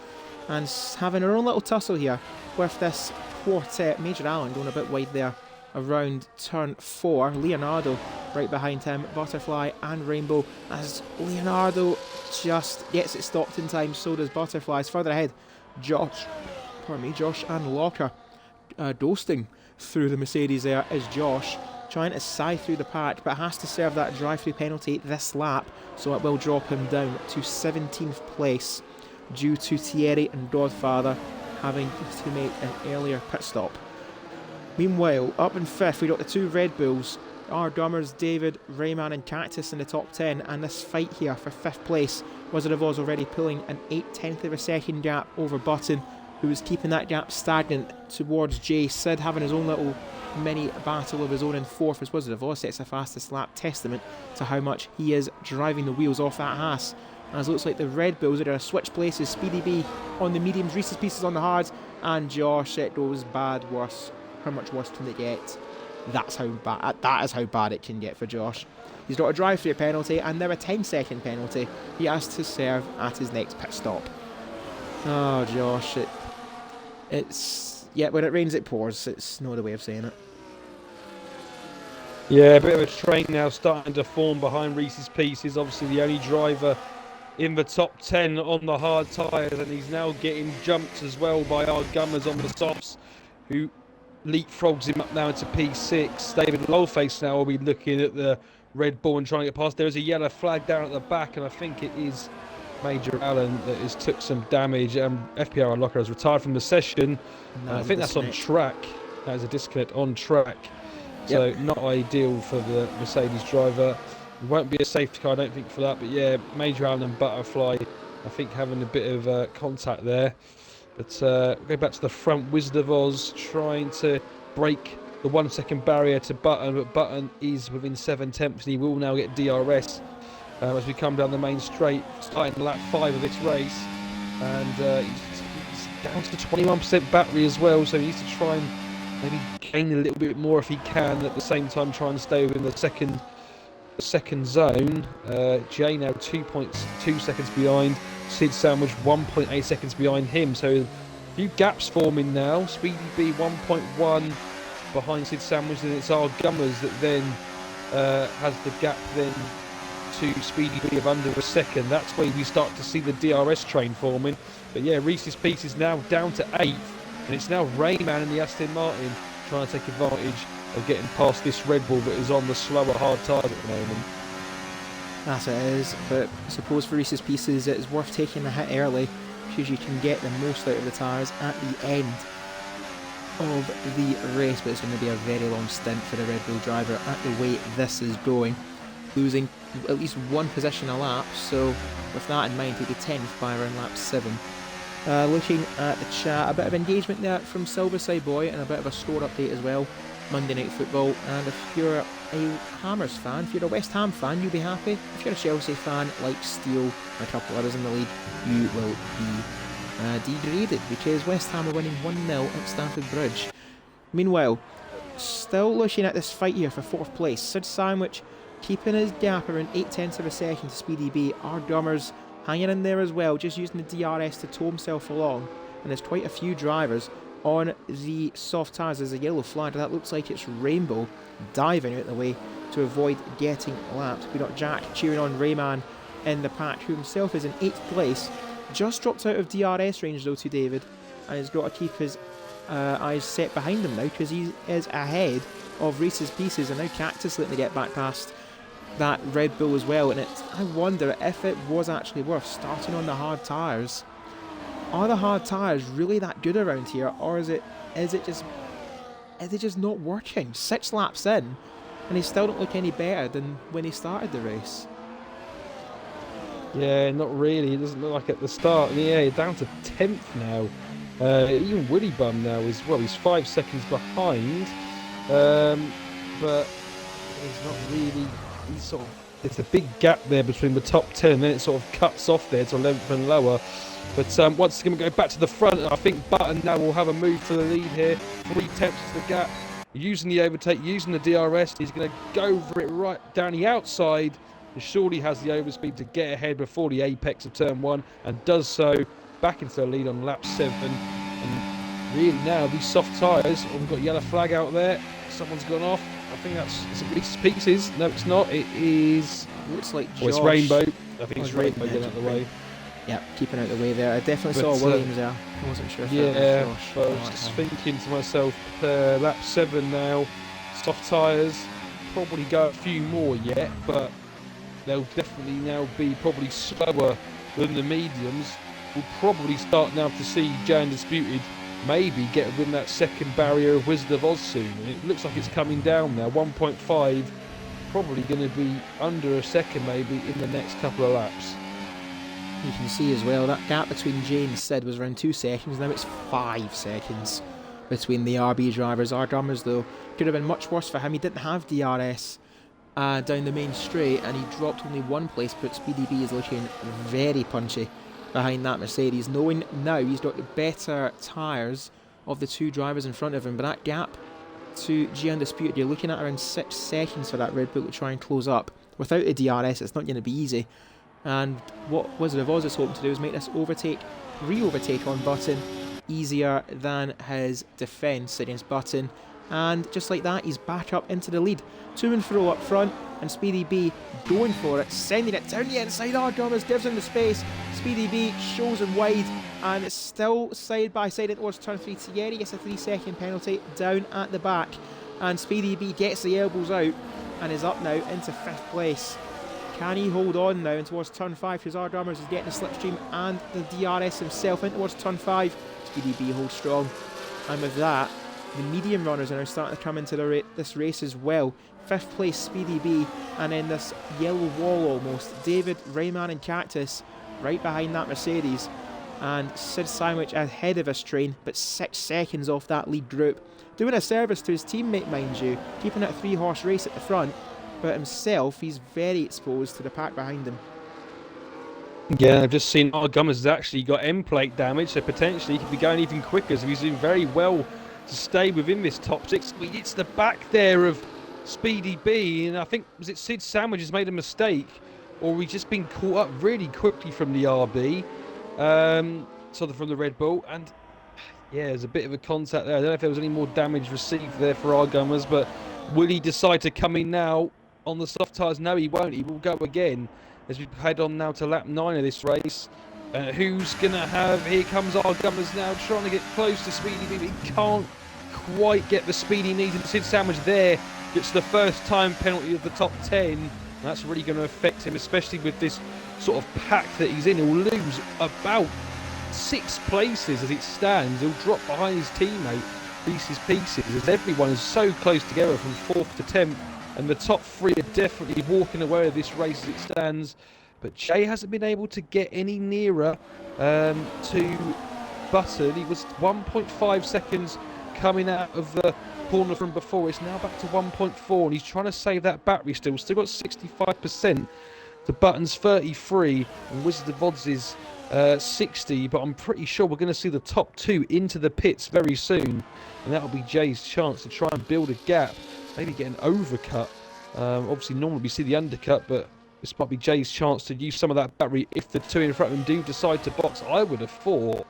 and having her own little tussle here with this quartet. Major Allen going a bit wide there around turn 4. Leonardo right behind him. Butterfly and Rainbow, as Leonardo just gets it stopped in time. So does Butterfly. It's further ahead. Josh and Locker doasting through the Mercedes. There is Josh trying to sigh through the pack, but has to serve that drive-through penalty this lap, so it will drop him down to 17th place due to Thierry and Godfather having to make an earlier pit stop. Meanwhile, up in 5th we got the 2 Red Bulls, our Dummers, David, Rayman and Cactus in the top 10, and this fight here for 5th place. Wizard of Oz already pulling an 8/10 of a second gap over Button, who was keeping that gap stagnant towards Jay. Sid having his own little mini battle of his own in 4th as Wizard of Oz sets the fastest lap, testament to how much he is driving the wheels off that Haas. As it looks like the Red Bulls are going to switch places. Speedy B on the mediums, Reese's Pieces on the hards, and Josh, it goes bad, worse. How much worse can it get? That is how bad it can get for Josh. He's got a drive-through penalty and now a 10-second penalty he has to serve at his next pit stop. Oh, Josh, it's... Yeah, when it rains it pours. It's no other way of saying it. Yeah, a bit of a train now starting to form behind Reese's Pieces. Obviously the only driver in the top 10 on the hard tyres, and he's now getting jumped as well by our Gummers on the softs, who leapfrogs him up now into P6. David Lowface now will be looking at the Red Bull and trying to get past. There is a yellow flag down at the back, and I think it is Major Allen that has took some damage. FPRL Locker has retired from the session. I think that's on track. That is a disconnect on track. So not ideal for the Mercedes driver. It won't be a safety car, I don't think, for that. But yeah, Major Allen and Butterfly, I think, having a bit of contact there. But go back to the front. Wizard of Oz trying to break the 1 second barrier to Button, but Button is within 7/10, and he will now get DRS as we come down the main straight, starting lap 5 of this race. And he's down to 21% battery as well, so he needs to try and maybe gain a little bit more if he can, at the same time try and stay within the second zone. Jay now 2.2 seconds behind, Sid Sandwich 1.8 seconds behind him, so a few gaps forming now. Speedy B 1.1 behind Sid Sandwich, and it's our Gummers that then has the gap then to Speedy B of under a second. That's where we start to see the DRS train forming. But yeah, Reese's Pieces now down to 8th, and it's now Rayman and the Aston Martin trying to take advantage of getting past this Red Bull that is on the slower hard tyres at the moment. Yes, it is, but I suppose for Reese's Pieces it's worth taking the hit early because you can get the most out of the tyres at the end of the race, but it's going to be a very long stint for the Red Bull driver at the way this is going, losing at least one position a lap, so with that in mind he'll be 10th by around lap 7. Looking at the chat, a bit of engagement there from Silverside Boy and a bit of a score update as well. Monday Night Football, and if you're a Hammers fan, if you're a West Ham fan, you'll be happy. If you're a Chelsea fan, like Steele and a couple others in the league, you will be degraded because West Ham are winning 1-0 at Stamford Bridge. Meanwhile, still looking at this fight here for 4th place, Sid Sandwich keeping his gap around 0.8 of a second to Speedy B. Our Gummers hanging in there as well, just using the DRS to tow himself along, and there's quite a few drivers on the soft tyres. There's a yellow flag, that looks like it's Rainbow diving out the way to avoid getting lapped. We've got Jack cheering on Rayman in the pack, who himself is in 8th place. Just dropped out of DRS range though to David, and he's got to keep his eyes set behind him now because he is ahead of Reese's Pieces, and now Cactus letting to get back past that Red Bull as well. And I wonder if it was actually worth starting on the hard tyres. Are the hard tyres really that good around here, or is it just not working? 6 laps in, and he still don't look any better than when he started the race. Yeah, not really. It doesn't look like at the start. Yeah, down to 10th now. Even Woody Bum now is, well, he's 5 seconds behind, but he's not really. He's sort of. It's a big gap there between the top 10, and then it sort of cuts off there to 11th and lower. But once it's going to go back to the front, I think Button now will have a move for the lead here. 3 tenths is the gap. Using the overtake, using the DRS, he's going to go for it right down the outside. He surely has the overspeed to get ahead before the apex of turn 1, and does so back into the lead on lap 7. And really now, these soft tyres, we've got a yellow flag out there. Someone's gone off. I think it's Reese's Pieces. No, it's not. It is. Looks like Josh. Oh, it's Rainbow. I think it's Rainbow getting out of the way. Yeah, keeping out the way there. I definitely saw Williams there. I wasn't sure if it was Josh. But I was just thinking to myself, lap 7 now, soft tyres, probably go a few more yet, but they'll definitely now be probably slower than the mediums. We'll probably start now to see Jay Undisputed maybe get within that second barrier of Wizard of Oz soon. And it looks like it's coming down now, 1.5, probably going to be under a second maybe in the next couple of laps. You can see as well that gap between Jay and Sid was around 2 seconds, now it's 5 seconds between the RB drivers. Our Gummers though could have been much worse for him. He didn't have DRS down the main straight, and he dropped only 1 place, but Speedy B is looking very punchy behind that Mercedes, knowing now he's got the better tyres of the 2 drivers in front of him. But that gap to G Undisputed, you're looking at around 6 seconds for that Red Bull to try and close up. Without a DRS, it's not going to be easy. And what Wizard of Oz is hoping to do is make this re-overtake on Button easier than his defence against Button. And just like that, he's back up into the lead. To and fro up front, and Speedy B going for it, sending it down the inside. Our Gummers gives him the space. Speedy B shows him wide, and it's still side by side towards turn 3. Thierry gets a 3-second penalty down at the back, and Speedy B gets the elbows out and is up now into 5th place. Can he hold on now in towards turn 5, because our Gummers is getting the slipstream and the DRS himself in towards turn 5. Speedy B holds strong, and with that, the medium runners are now starting to come into this race as well. 5th place Speedy B, and then this yellow wall almost. David, Rayman and Cactus right behind that Mercedes, and Sid Sandwich ahead of his train, but 6 seconds off that lead group. Doing a service to his teammate, mind you, keeping it a 3-horse race at the front, but himself, he's very exposed to the pack behind him. Yeah, I've just seen Gummers has actually got end plate damage, so potentially he could be going even quicker. So he's doing very well to stay within this top six. But it's the back there of Speedy B, and I think was it Sid Sandwich has made a mistake, or he's just been caught up really quickly from the RB, sort of from the Red Bull, and yeah, there's a bit of a contact there. I don't know if there was any more damage received there for our Gummers, but will he decide to come in now on the soft tyres? No, he won't. He will go again as we head on now to lap 9 of this race. Who's going to have... Here comes our Gummers now trying to get close to Speedy B, but he can't quite get the speed he needs. And Sid Sandwich there gets the first time penalty of the top 10. And that's really going to affect him, especially with this sort of pack that he's in. He'll lose about 6 places as it stands. He'll drop behind his teammate pieces as everyone is so close together from 4th to 10th, and the top 3 are definitely walking away with this race as it stands. But Jay hasn't been able to get any nearer to Button. He was 1.5 seconds coming out of the corner from before. It's now back to 1.4, and he's trying to save that battery still got 65%. The Button's 33 and Wizard of Odds is 60, but I'm pretty sure we're going to see the top 2 into the pits very soon, and that'll be Jay's chance to try and build a gap, maybe get an overcut. Obviously normally we see the undercut, but this might be Jay's chance to use some of that battery if the 2 in front of him do decide to box. I would have thought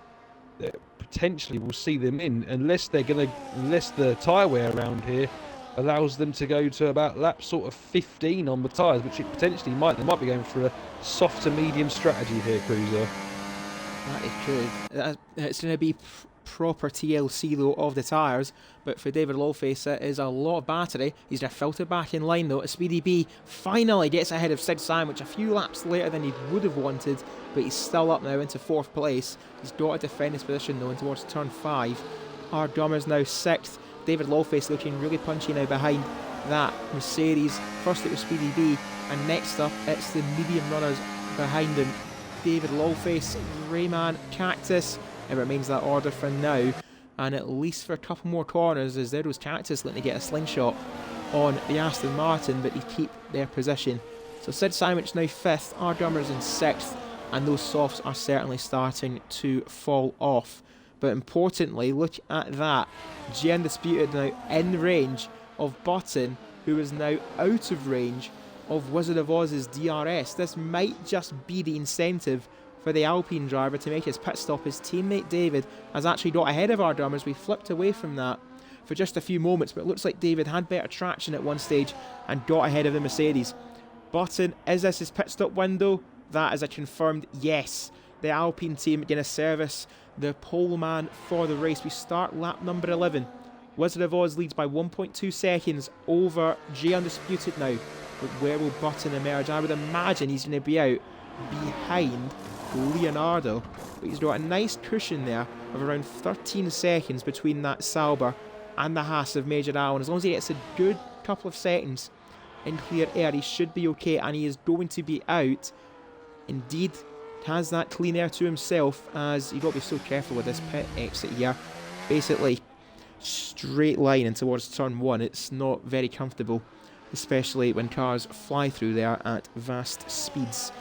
that potentially we'll see them in, unless the tyre wear around here allows them to go to about lap sort of 15 on the tyres, which it potentially might. They might be going for a soft to medium strategy here, Cruiser. That is true. It's going to be proper TLC though of the tyres, but for David Lowface it is a lot of battery. He's going to filter back in line though. Speedy B finally gets ahead of Sid Sandwich a few laps later than he would have wanted, but he's still up now into 4th place. He's got to defend his position though in towards turn 5. Our Dummer's now 6th. David Lowface looking really punchy now behind that Mercedes. First it was Speedy B, and next up it's the medium runners behind him. David Lowface, Rayman, Cactus. It remains that order for now, and at least for a couple more corners, as there was Cactus looking to get a slingshot on the Aston Martin, but he keep their position. So Sid Sandwich now 5th, our Drummers in 6th, and those softs are certainly starting to fall off. But importantly, look at that. G Undisputed now in range of Button, who is now out of range of Wizard of Oz's DRS. This might just be the incentive for the Alpine driver to make his pit stop. His teammate David has actually got ahead of our Drummers. We flipped away from that for just a few moments, but it looks like David had better traction at one stage and got ahead of the Mercedes. Button, is this his pit stop window? That is a confirmed yes. The Alpine team going to service the pole man for the race. We start lap number 11. Wizard of Oz leads by 1.2 seconds over G Undisputed now. But where will Button emerge? I would imagine he's going to be out behind Leonardo. But he's got a nice cushion there of around 13 seconds between that Sauber and the Haas of Major Allen. As long as he gets a good couple of seconds in clear air, he should be okay, and he is going to be out. Indeed, has that clean air to himself, as you've got to be so careful with this pit exit here. Basically, straight line in towards turn 1. It's not very comfortable, especially when cars fly through there at vast speeds.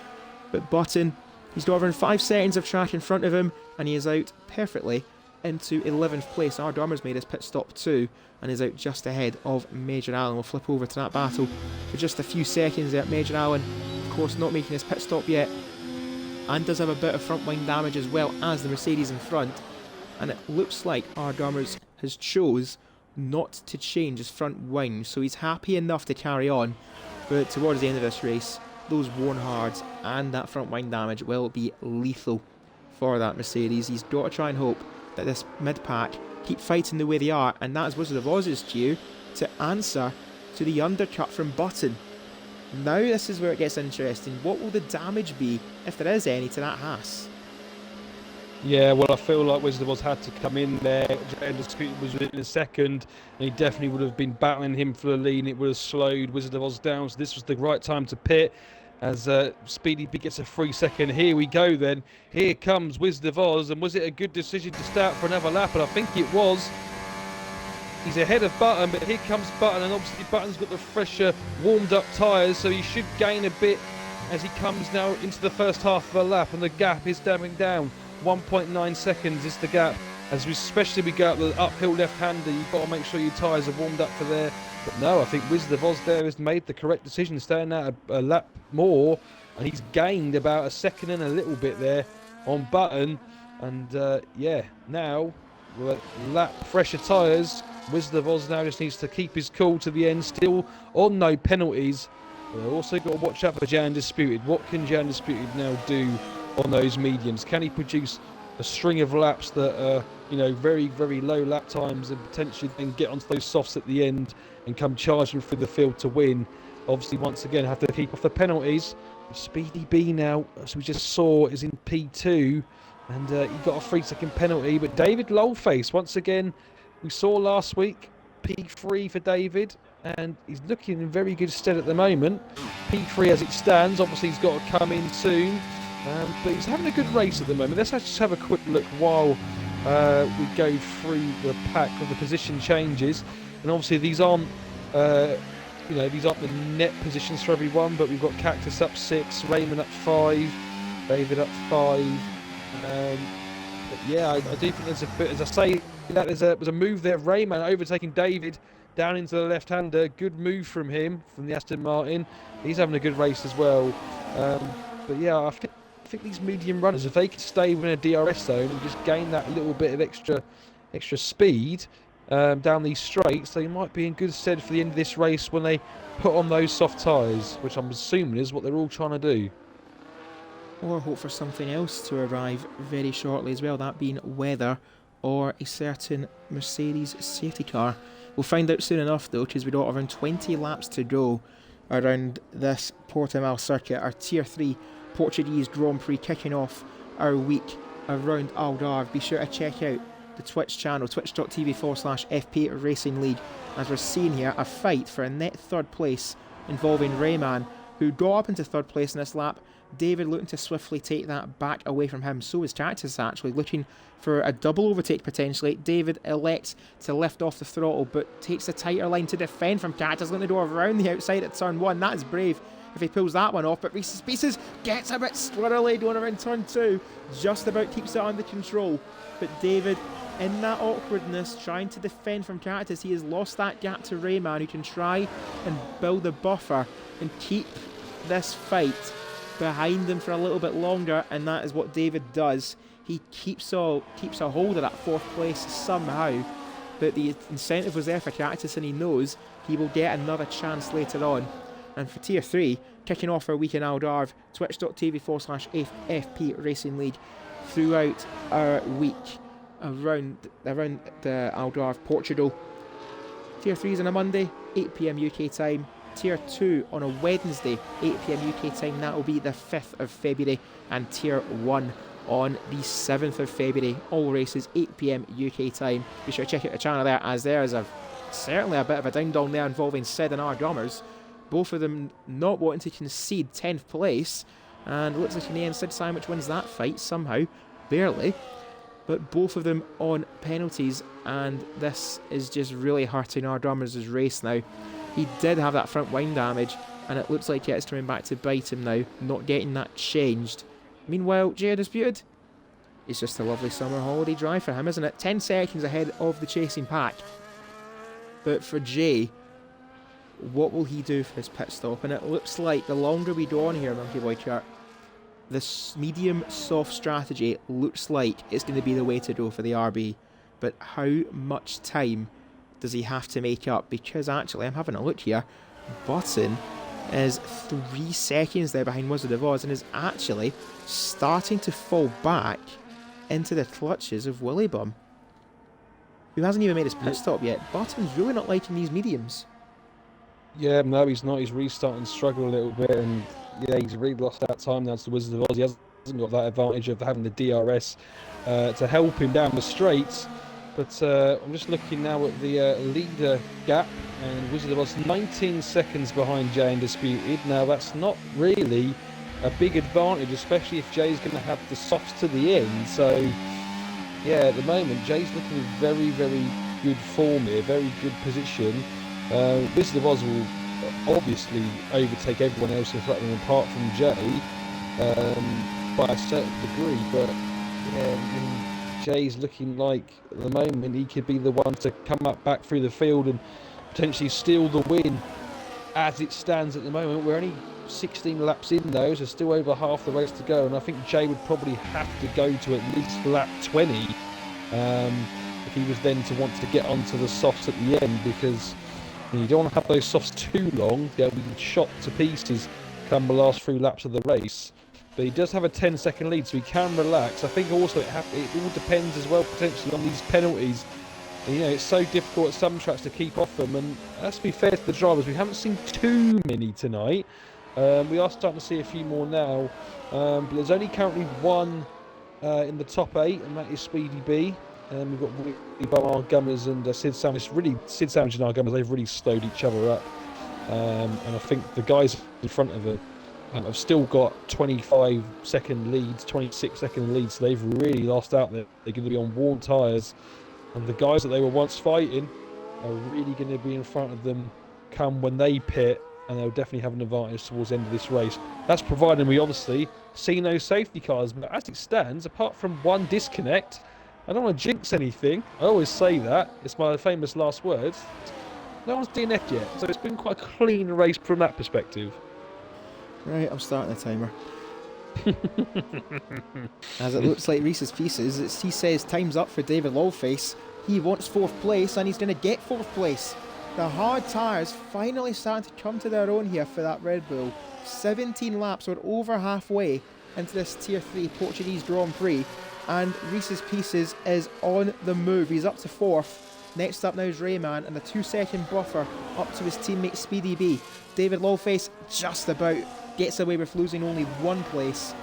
But Button, he's got around 5 seconds of track in front of him, and he is out perfectly into 11th place. Our Dormer's made his pit stop too, and is out just ahead of Major Allen. We'll flip over to that battle for just a few seconds there. Major Allen, of course, not making his pit stop yet, and does have a bit of front wing damage as well as the Mercedes in front. And it looks like our Dormer's has chose not to change his front wing, so he's happy enough to carry on. But towards the end of this race, those worn hards and that front wing damage will be lethal for that Mercedes. He's got to try and hope that this mid-pack keep fighting the way they are, and that is Wizard of Oz's due to answer to the undercut from Button. Now this is where it gets interesting. What will the damage be, if there is any, to that Haas? Yeah, well, I feel like Wizard of Oz had to come in there. Undisputed was within a second, and he definitely would have been battling him for the lead, and it would have slowed Wizard of Oz down. So this was the right time to pit, as Speedy B gets a 3 second. Here we go then. Here comes Wizard of Oz, and was it a good decision to start for another lap? And I think it was. He's ahead of Button, but here comes Button, and obviously Button's got the fresher, warmed up tyres, so he should gain a bit as he comes now into the first half of a lap, and the gap is dabbing down. 1.9 seconds is the gap. As we especially go up the uphill left-hander, you've got to make sure your tyres are warmed up for there. But no, I think Wizard of Oz there has made the correct decision, staying out a lap more, and he's gained about a second and a little bit there on Button. And yeah, now with lap fresher tyres, Wizard of Oz now just needs to keep his cool to the end, still on no penalties. But they've also got to watch out for Jay Undisputed. What can Jay Undisputed now do on those mediums? Can he produce a string of laps that are, you know, very, very low lap times, and potentially then get onto those softs at the end and come charging through the field to win? Obviously, once again, have to keep off the penalties. Speedy B now, as we just saw, is in P2, and he got a 3-second penalty. But David Lowface, once again, we saw last week, P3 for David, and he's looking in very good stead at the moment. P3 as it stands, obviously he's got to come in soon, but he's having a good race at the moment. Let's just have a quick look while we go through the pack of the position changes. And obviously these aren't these aren't the net positions for everyone, but we've got Cactus up 6, Raymond up 5, David up 5. But yeah, I do think there's a bit, as I say, that there's a move there. Rayman overtaking David down into the left-hander. Good move from him, from the Aston Martin. He's having a good race as well. But yeah, I think these medium runners, if they could stay within a DRS zone and just gain that little bit of extra speed down these straights, they might be in good stead for the end of this race when they put on those soft tyres, which I'm assuming is what they're all trying to do. Or hope for something else to arrive very shortly as well, that being weather or a certain Mercedes safety car. We'll find out soon enough though, because we've got around 20 laps to go around this Portimao circuit, our Tier 3 Portuguese Grand Prix, kicking off our week around Algarve. Be sure to check out the Twitch channel, twitch.tv/FP Racing League, as we're seeing here a fight for a net third place involving Rayman, who got up into third place in this lap. David looking to swiftly take that back away from him. So is Cactus actually looking for a double overtake potentially. David elects to lift off the throttle, but takes a tighter line to defend from Cactus, letting the door around the outside at turn 1. That is brave if he pulls that one off, but Reese's Pieces gets a bit squirrely going around turn 2. Just about keeps it under control. But David, in that awkwardness, trying to defend from Cactus, he has lost that gap to Rayman, who can try and build a buffer and keep this fight behind them for a little bit longer, and that is what David does. He keeps a hold of that fourth place somehow, but the incentive was there for Cactus, and he knows he will get another chance later on. And for Tier 3, kicking off our week in Algarve, twitch.tv/FP Racing League, throughout our week around the Algarve, Portugal. Tier 3 is on a Monday, 8 PM UK time. Tier 2 on a Wednesday, 8 PM UK time, that will be the 5th of February, and Tier 1 on the 7th of February, all races 8 PM UK time. Be sure to check out the channel there, as there is certainly a bit of a ding-dong there involving Sid and our Gummers, both of them not wanting to concede 10th place, and it looks like in the end Sid Sandwich wins that fight somehow, barely, but both of them on penalties, and this is just really hurting our Gummers' race now. He did have that front wing damage, and it looks like it's coming back to bite him now, not getting that changed. Meanwhile, Jay Undisputed, it's just a lovely summer holiday drive for him, isn't it? 10 seconds ahead of the chasing pack. But for Jay, what will he do for his pit stop? And it looks like the longer we go on here, Monkey Boy Kurt, this medium soft strategy looks like it's going to be the way to go for the RB. But how much time does he have to make up? Because actually, I'm having a look here, Button is 3 seconds there behind Wizard of Oz, and is actually starting to fall back into the clutches of Willy Bum, who hasn't even made his pit stop yet. Button's really not liking these mediums. Yeah, no, he's not. He's really starting to struggle a little bit, and yeah, he's really lost that time now to the Wizard of Oz. He hasn't got that advantage of having the DRS to help him down the straights. But I'm just looking now at the leader gap, and Wizard of Oz 19 seconds behind Jay Undisputed. Now that's not really a big advantage, especially if Jay's going to have the softs to the end. So yeah, at the moment Jay's looking in very, very good form here, very good position. Wizard of Oz will obviously overtake everyone else in front of them apart from Jay by a certain degree. But yeah, I mean, Jay's looking like at the moment he could be the one to come up back through the field and potentially steal the win. As it stands at the moment, we're only 16 laps in though, so still over half the race to go, and I think Jay would probably have to go to at least lap 20 if he was then to want to get onto the softs at the end, because you don't want to have those softs too long. They'll be shot to pieces come the last 3 laps of the race. But he does have a 10-second lead, so he can relax. I think also it all depends as well potentially on these penalties. You know, it's so difficult at some tracks to keep off them, and let's be fair to the drivers, we haven't seen too many tonight. We are starting to see a few more now, but there's only currently one in the top 8, and that is Speedy B. We've got Willie Gummers and Sid Sandwich. Really, Sid Sandwich and our Gummers, they've really slowed each other up, and I think the guys in front of it have still got 25-second leads, 26-second leads, so they've really lost out there. They're going to be on worn tyres. And the guys that they were once fighting are really going to be in front of them come when they pit, and they'll definitely have an advantage towards the end of this race. That's providing we obviously see no safety cars. But as it stands, apart from one disconnect, I don't want to jinx anything. I always say that. It's my famous last words. No one's DNF'd yet, so it's been quite a clean race from that perspective. Right, I'm starting the timer. As it looks like Reese's Pieces, he says time's up for David Lawface. He wants 4th place, and he's going to get 4th place. The hard tyres finally starting to come to their own here for that Red Bull. 17 laps, we're over halfway into this Tier 3 Portuguese Grand Prix, and Reese's Pieces is on the move. He's up to 4th. Next up now is Rayman, and the 2-second buffer up to his teammate Speedy B. David Lawface just about gets away with losing only 1 place.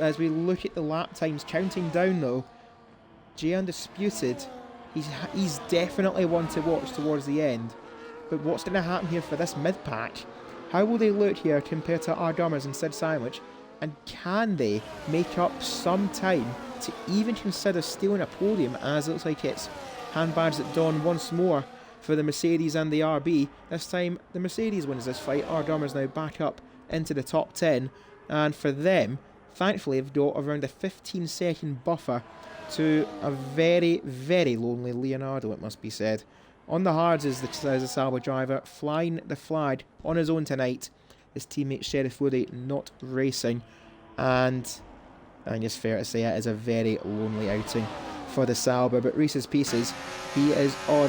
As we look at the lap times counting down though, Jay Undisputed, he's definitely one to watch towards the end. But what's going to happen here for this mid-pack? How will they look here compared to our Gummers and Sid Sandwich? And can they make up some time to even consider stealing a podium, as it looks like it's handbags at dawn once more for the Mercedes and the RB. This time the Mercedes wins this fight. Our Gummers now back up into the top 10, and for them, thankfully, they've got around a 15-second buffer to a very, very lonely Leonardo, it must be said. On the hards is the Sauber driver, flying the flag on his own tonight. His teammate Sheriff Woody not racing, and I think it's fair to say it is a very lonely outing for the Sauber. But Reese's Pieces, he is on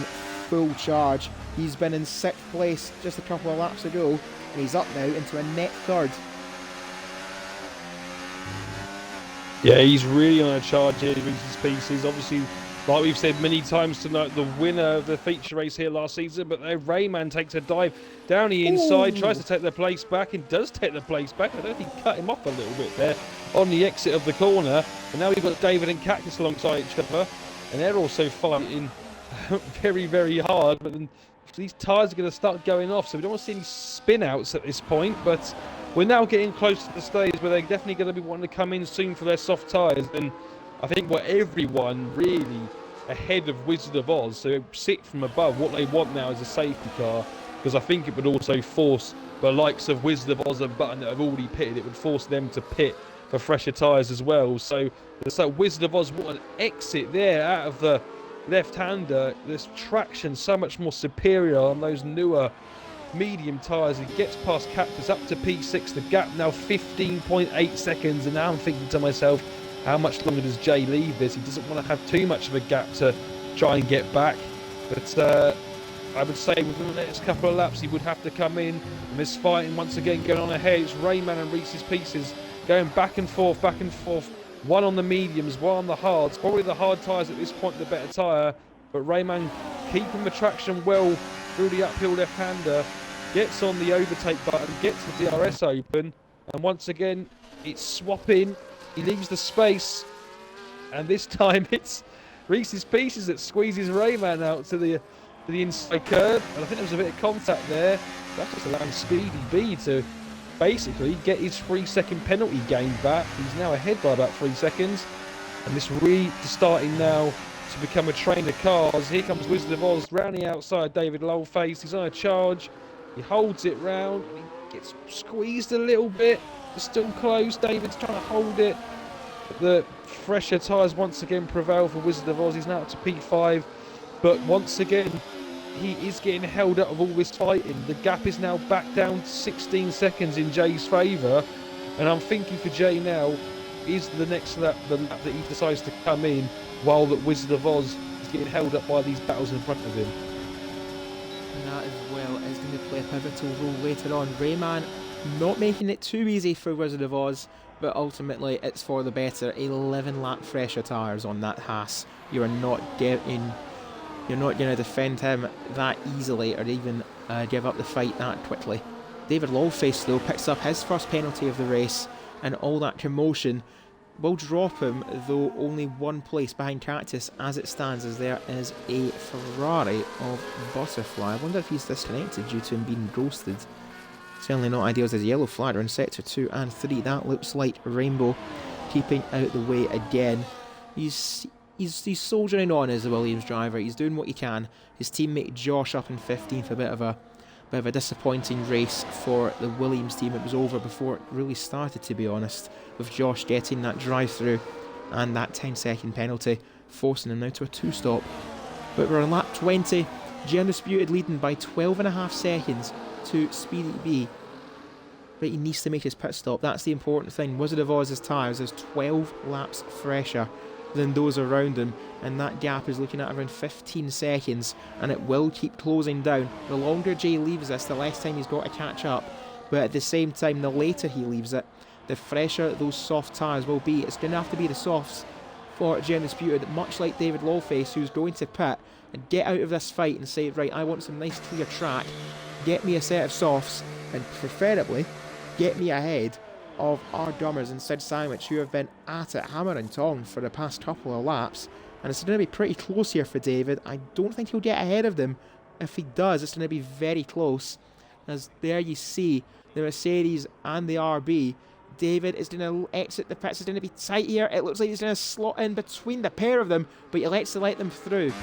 full charge. He's been in 6th place just a couple of laps ago, and he's up now into a net 3rd. Yeah, he's really on a charge here, Reese's Pieces. Obviously, like we've said many times tonight, the winner of the feature race here last season, but then Rayman takes a dive down the inside, tries to take the place back, and does take the place back. I don't think he cut him off a little bit there on the exit of the corner. And now we've got David and Cactus alongside each other, and they're also fighting very, very hard. But then these tyres are going to start going off, so we don't want to see any spin outs at this point. But we're now getting close to the stage where they're definitely going to be wanting to come in soon for their soft tyres. And I think what everyone really ahead of Wizard of Oz, so sit from above, what they want now is a safety car, because I think it would also force the likes of Wizard of Oz and Button that have already pitted, it would force them to pit for fresher tyres as well. So Wizard of Oz, what an exit there out of the left-hander. There's traction so much more superior on those newer medium tyres. He gets past Cactus up to P6, the gap now 15.8 seconds, and now I'm thinking to myself, how much longer does Jay leave this? He doesn't want to have too much of a gap to try and get back, but I would say within the next couple of laps he would have to come in, and this fighting once again going on ahead. It's Rayman and Reese's Pieces going back and forth, one on the mediums, one on the hards. Probably the hard tyres at this point the better tyre, but Rayman keeping the traction well through the uphill left-hander, gets on the overtake button, gets the DRS open, and once again it's swapping. He leaves the space, and this time it's Reese's Pieces that squeezes Rayman out to the inside curve, and I think there was a bit of contact there. That's just allowing Speedy B to basically get his 3-second penalty gain back. He's now ahead by about 3 seconds, and this really starting now to become a train of cars. Here comes Wizard of Oz round the outside. David Lowface, he's on a charge. He holds it round. He gets squeezed a little bit. It's still close. David's trying to hold it. The fresher tyres once again prevail for Wizard of Oz. He's now up to P5. But once again, he is getting held out of all this fighting. The gap is now back down to 16 seconds in Jay's favour. And I'm thinking for Jay now, is the next lap the lap that he decides to come in while the Wizard of Oz is getting held up by these battles in front of him. And that as well is going to play a pivotal role later on. Rayman not making it too easy for Wizard of Oz, but ultimately it's for the better. 11 lap fresher tyres on that Haas. You're not going to defend him that easily or even give up the fight that quickly. David Lawface though picks up his first penalty of the race, and all that commotion will drop him, though only one place behind Cactus as it stands, as there is a Ferrari of Butterfly. I wonder if he's disconnected due to him being roasted. Certainly not ideal as a yellow flag in sector 2 and 3. That looks like Rainbow keeping out the way again. He's soldiering on as a Williams driver. He's doing what he can. His teammate Josh up in 15th, a bit of a disappointing race for the Williams team. It was over before it really started, to be honest, with Josh getting that drive-through and that 10-second penalty, forcing him now to a 2-stop. But we're on lap 20. G Undisputed leading by 12.5 seconds to Speedy B. But he needs to make his pit stop. That's the important thing. Wizard of Oz's tyres is 12 laps fresher than those around him, and that gap is looking at around 15 seconds, and it will keep closing down. The longer Jay leaves this, the less time he's got to catch up, but at the same time, the later he leaves it, the fresher those soft tyres will be. It's going to have to be the softs for Jay Undisputed, much like David Lawface, who's going to pit and get out of this fight and say, right, I want some nice clear track, get me a set of softs, and preferably get me ahead of our Dummers and Sid Sandwich, who have been at it hammer and tong for the past couple of laps, and it's going to be pretty close here for David. I don't think he'll get ahead of them. If he does, it's going to be very close, as there you see the Mercedes and the RB. David is going to exit the pits. It's going to be tight here. It looks like he's going to slot in between the pair of them, but he likes to let them through.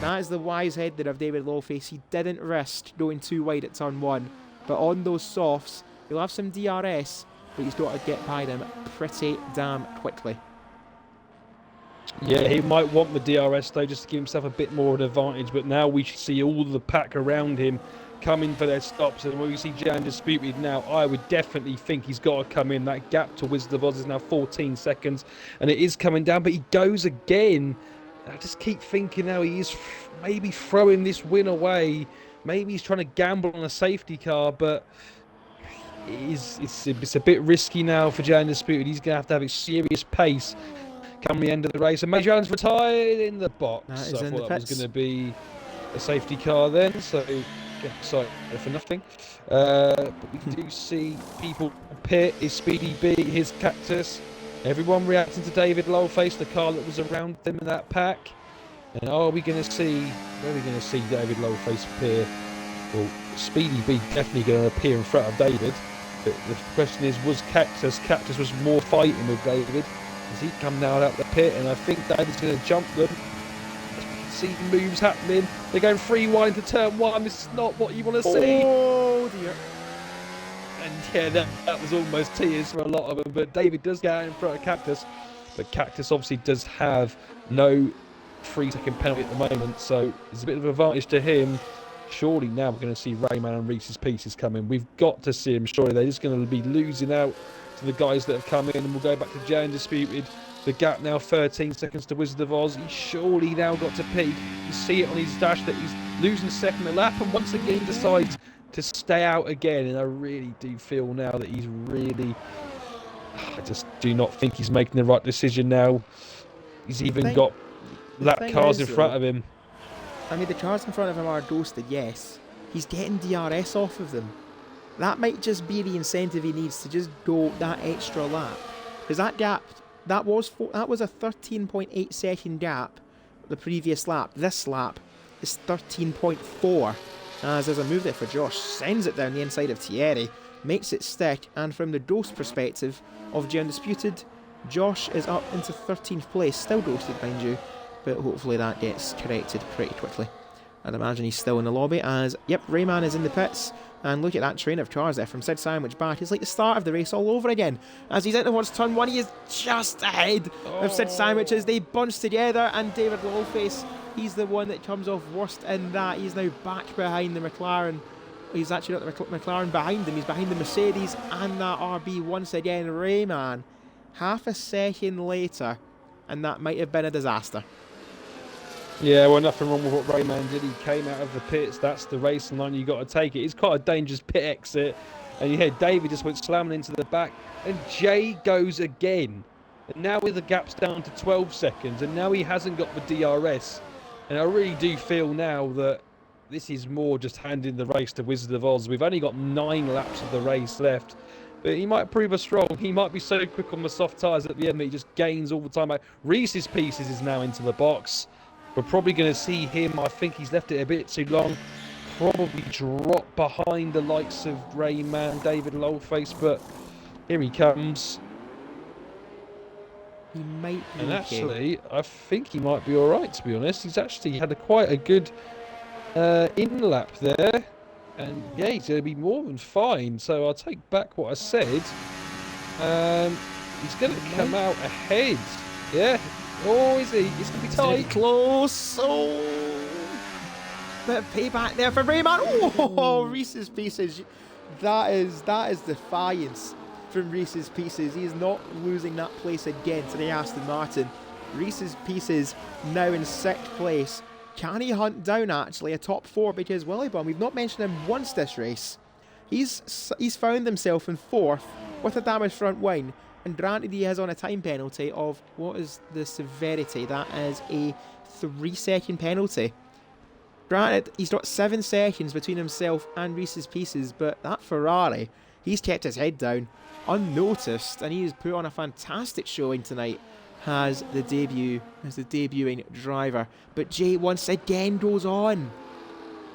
That is the wise head there of David Lawface. He didn't risk going too wide at turn 1, but on those softs, he'll have some DRS, but he's got to get by them pretty damn quickly. Yeah, he might want the DRS though, just to give himself a bit more of an advantage, but now we see all the pack around him coming for their stops, and when we see Jan Disputed now, I would definitely think he's got to come in. That gap to Wizard of Oz is now 14 seconds, and it is coming down, but he goes again. I just keep thinking now he is maybe throwing this win away. Maybe he's trying to gamble on a safety car, but it's a bit risky now for Jan Disputed. He's going to have a serious pace come the end of the race. And Major Allen's retired in the box. So I thought that was going to be a safety car then, so get excited for nothing. But we do see people pit, his Speedy B, his Cactus. Everyone reacting to David Lowface, the car that was around them in that pack. And are we going to see, where are we going to see David Lowface appear? Well, Speedy B definitely going to appear in front of David. But the question is, was Cactus? Cactus was more fighting with David as he come now out the pit, and I think David's going to jump them. See moves happening. They're going free wide to turn 1. This is not what you want to see. Oh dear. And yeah, that was almost tears for a lot of them. But David does get out in front of Cactus. But Cactus obviously does have no 3-second penalty at the moment, so it's a bit of an advantage to him. Surely now we're going to see Rayman and Reese's Pieces come in. We've got to see him. Surely they're just going to be losing out to the guys that have come in, and we'll go back to Jan Disputed. The gap now 13 seconds to Wizard of Oz. He's surely now got to peak. You see it on his dash that he's losing second a lap, and once again decides to stay out again. And I really do feel now that he's really... I just do not think he's making the right decision now. He's even got lap cars in front of him. I mean, the cars in front of him are ghosted, yes. He's getting DRS off of them. That might just be the incentive he needs to just go that extra lap. Because that gap, that was a 13.8 second gap the previous lap. This lap is 13.4. As there's a move there for Josh, sends it down the inside of Thierry, makes it stick, and from the ghost perspective of the Undisputed, Josh is up into 13th place, still ghosted mind you, but hopefully that gets corrected pretty quickly. I'd imagine he's still in the lobby as, yep, Rayman is in the pits. And look at that train of cars there from Sid Sandwich back. It's like the start of the race all over again. As he's out towards turn 1, he is just ahead of Sid Sandwich as they bunch together. And David Lawface, he's the one that comes off worst in that. He's now back behind the McLaren. He's actually not the McLaren behind him. He's behind the Mercedes and that RB once again. Rayman, half a second later, and that might have been a disaster. Yeah, well, nothing wrong with what Rayman did. He came out of the pits. That's the racing line. You got to take it. It's quite a dangerous pit exit. And yeah, David just went slamming into the back. And Jay goes again. And now with the gaps down to 12 seconds. And now he hasn't got the DRS. And I really do feel now that this is more just handing the race to Wizard of Oz. We've only got 9 laps of the race left. But he might prove us wrong. He might be so quick on the soft tyres at the end that he just gains all the time. Reese's Pieces is now into the box. We're probably going to see him. I think he's left it a bit too long. Probably drop behind the likes of Rayman, David Lowface, but here he comes. He might be. And actually, I think he might be all right, to be honest. He's actually had quite a good in-lap there. And yeah, he's going to be more than fine. So I'll take back what I said. He's going to come out ahead. Yeah. Oh, is he? It's going to be tight. Close. Oh. Bit of payback there for Rayman. Oh, Reese's Pieces. That is defiance from Reese's Pieces. He is not losing that place again to the Aston Martin. Reese's Pieces now in 6th place. Can he hunt down actually a top 4? Because Willybum, we've not mentioned him once this race. He's found himself in 4th with a damaged front wing. And granted, he is on a time penalty of, what is the severity? That is a 3-second penalty. Granted, he's got 7 seconds between himself and Reese's Pieces, but that Ferrari, he's kept his head down, unnoticed, and he has put on a fantastic showing tonight as the debuting driver. But Jay once again goes on.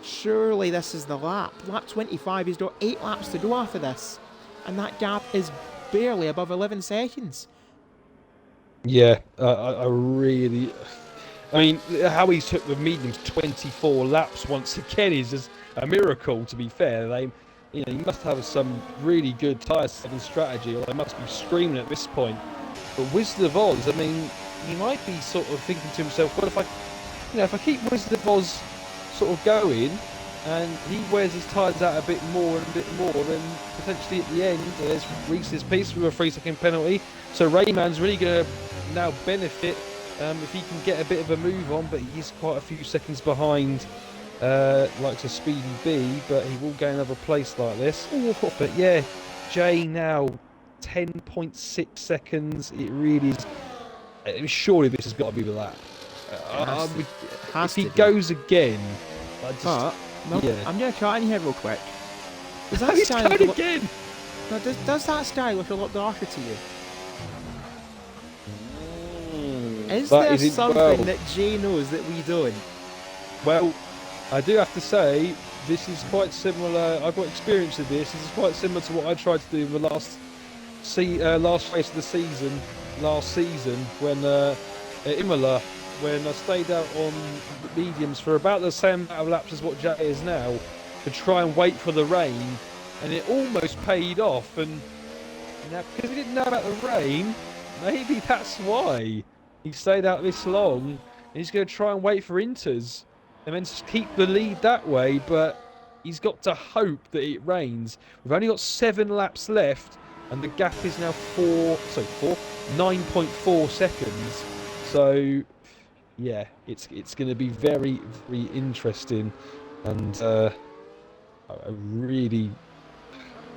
Surely this is the lap. Lap 25, he's got 8 laps to go after this. And that gap is barely above 11 seconds. Yeah, I really... I mean, how he took the mediums 24 laps once again is just a miracle, to be fair. He must have some really good tyre setting strategy, or they must be screaming at this point. But Wizard of Oz, I mean, he might be sort of thinking to himself, well, if I keep Wizard of Oz sort of going, and he wears his tyres out a bit more, then potentially at the end, there's Reese's Piece with a 3-second penalty. So Rayman's really going to now benefit if he can get a bit of a move on, but he's quite a few seconds behind likes a Speedy B, but he will gain another place like this. But yeah, Jay now 10.6 seconds. It really is. Surely this has got to be the lap. If he goes again, I'm going to cut in here real quick. He's going again! Now, does that sky look a lot darker to you? Is there something that Jay knows that we don't? Well, I do have to say, this is quite similar. I've got experience of this. This is quite similar to what I tried to do in the last race of the season, last season, when at Imola, when I stayed out on mediums for about the same amount of laps as what Jay is now, to try and wait for the rain, and it almost paid off. And now, because he didn't know about the rain, maybe that's why he stayed out this long, and he's going to try and wait for Inters and then keep the lead that way, but he's got to hope that it rains. We've only got 7 laps left, and the gap is now 9.4 seconds. So yeah, it's going to be very, very interesting, and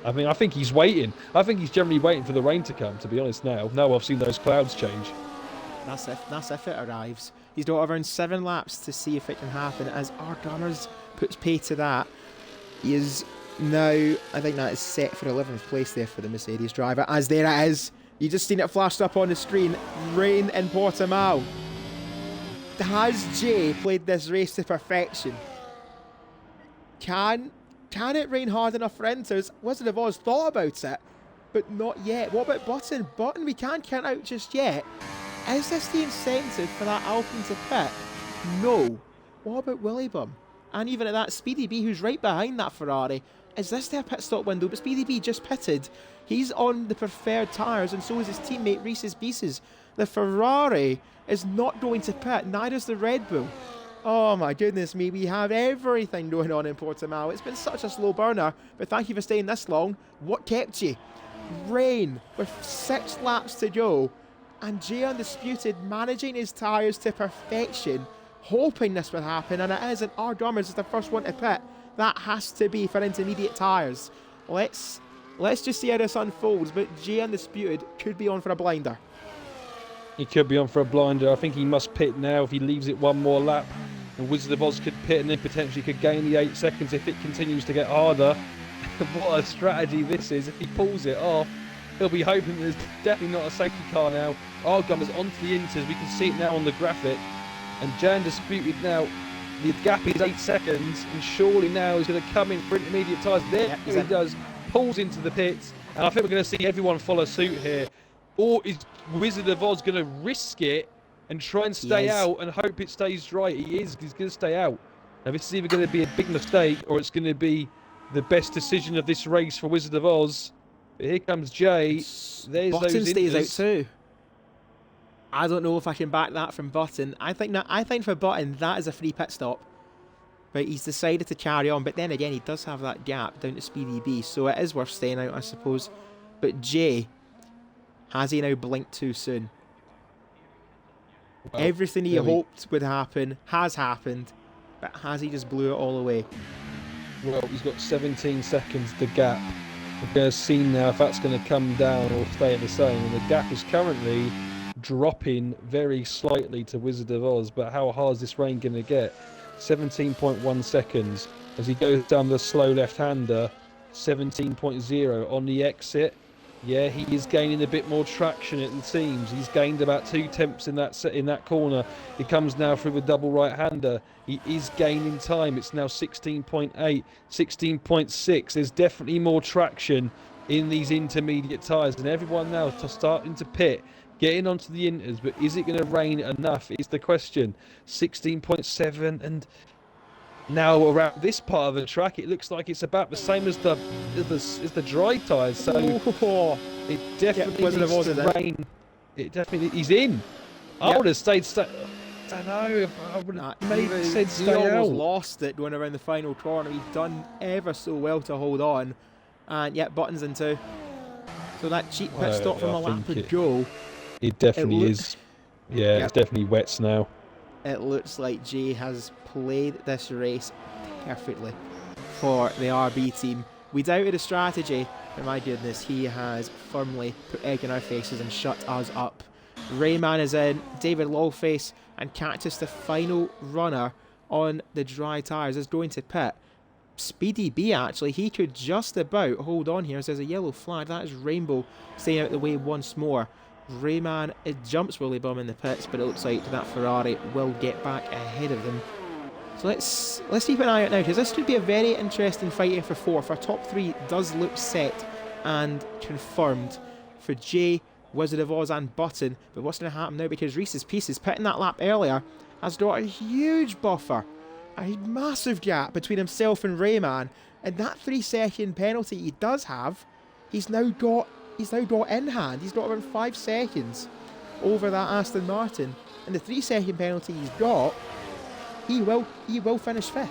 I think he's waiting. I think he's generally waiting for the rain to come, to be honest. Now I've seen those clouds change. That's if it arrives. He's got around 7 laps to see if it can happen. As our Gunners puts pay to that, he is now, I think that is set for 11th place there for the Mercedes driver. As there it is. You just seen it flashed up on the screen. Rain in Portimao. Has Jay played this race to perfection? Can it rain hard enough for Inters? Wizard of Oz thought about it, but not yet. What about Button? Button we can't count out just yet. Is this the incentive for that Alpine to pit? No. What about Willybum? And even at that, Speedy B, who's right behind that Ferrari, is this their pit stop window? But Speedy B just pitted. He's on the preferred tyres, and so is his teammate Reese's Pieces. The Ferrari is not going to pit, neither is the Red Bull. Oh my goodness me, we have everything going on in Portimao. It's been such a slow burner, but thank you for staying this long. What kept you? Rain with 6 laps to go, and Jay Undisputed managing his tyres to perfection, hoping this would happen, and it is, and R. Dummers is the first one to pit. That has to be for intermediate tyres. Let's just see how this unfolds, but Jay Undisputed could be on for a blinder. He could be on for a blinder. I think he must pit now if he leaves it one more lap. And Wizard of Oz could pit and then potentially could gain the 8 seconds if it continues to get harder. What a strategy this is. If he pulls it off, he'll be hoping there's definitely not a safety car now. Argum is onto the inters. We can see it now on the graphic. And Jay Undisputed now, the gap is 8 seconds. And surely now he's going to come in for intermediate tyres. There he does. Pulls into the pits. And I think we're going to see everyone follow suit here. Or is Wizard of Oz going to risk it and try and stay out and hope it stays dry? He is. He's going to stay out. Now, this is either going to be a big mistake or it's going to be the best decision of this race for Wizard of Oz. But here comes Jay. There's Button those stays out inters. too. I don't know if I can back that from Button. I think for Button, that is a free pit stop. But he's decided to carry on. But then again, he does have that gap down to Speedy B. So it is worth staying out, I suppose. But Jay... has he now blinked too soon? Well, everything he hoped would happen has happened, but has he just blew it all away? Well, he's got 17 seconds to gap. We're going to see now if that's going to come down or stay the same. And the gap is currently dropping very slightly to Wizard of Oz, but how hard is this rain going to get? 17.1 seconds as he goes down the slow left-hander. 17.0 on the exit. Yeah, he is gaining a bit more traction, it seems. He's gained about 2 tenths in that corner. He comes now through the double right-hander. He is gaining time. It's now 16.8, 16.6. There's definitely more traction in these intermediate tyres. And everyone now starting to pit, getting onto the inters. But is it going to rain enough is the question. 16.7 and... now around this part of the track, it looks like it's about the same as the dry tyres. So it definitely needs to rain. It definitely he's in. I would have stayed. I don't know if I would have maybe said stay out. He almost lost it going around the final corner. He's done ever so well to hold on, and yet Button's in too. So that cheap pit stop from a lap ago. It definitely is. Yeah, it's definitely wets now. It looks like Jay has played this race perfectly for the RB team. We doubted his strategy, but my goodness, he has firmly put egg in our faces and shut us up. Rayman is in, David Lawface and Cactus, the final runner on the dry tyres, is going to pit. Speedy B, actually, he could just about hold on here. So there's a yellow flag. That is Rainbow staying out the way once more. Rayman, it jumps Willy Bum in the pits, but it looks like that Ferrari will get back ahead of them. So let's keep an eye out now, because this could be a very interesting fight here for 4th. Our top 3 does look set and confirmed for Jay, Wizard of Oz and Button. But what's going to happen now, because Reese's Pieces, pitting that lap earlier, has got a huge buffer, a massive gap between himself and Rayman, and that 3-second penalty he does have, he's now got in hand. He's got around 5 seconds over that Aston Martin, and the 3-second penalty he's got, he will finish 5th.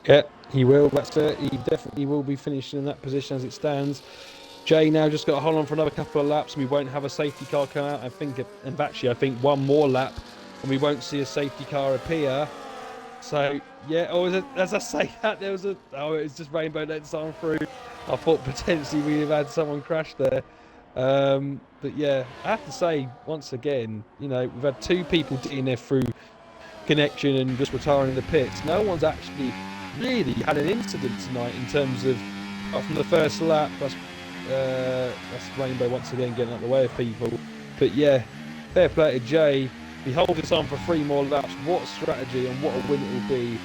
Yeah, he will. That's it. He definitely will be finishing in that position as it stands. Jay now just got to hold on for another couple of laps, and we won't have a safety car come out. I think one more lap, and we won't see a safety car appear. So yeah, as I say that, there was it's just Rainbow letting someone through. I thought potentially we'd have had someone crash there. But yeah, I have to say, once again, we've had 2 people getting there through connection and just retiring the pits. No one's actually really had an incident tonight in terms of, from the first lap, that's Rainbow once again getting out of the way of people. But yeah, fair play to Jay. He holds this on for 3 more laps. What a strategy and what a win it will be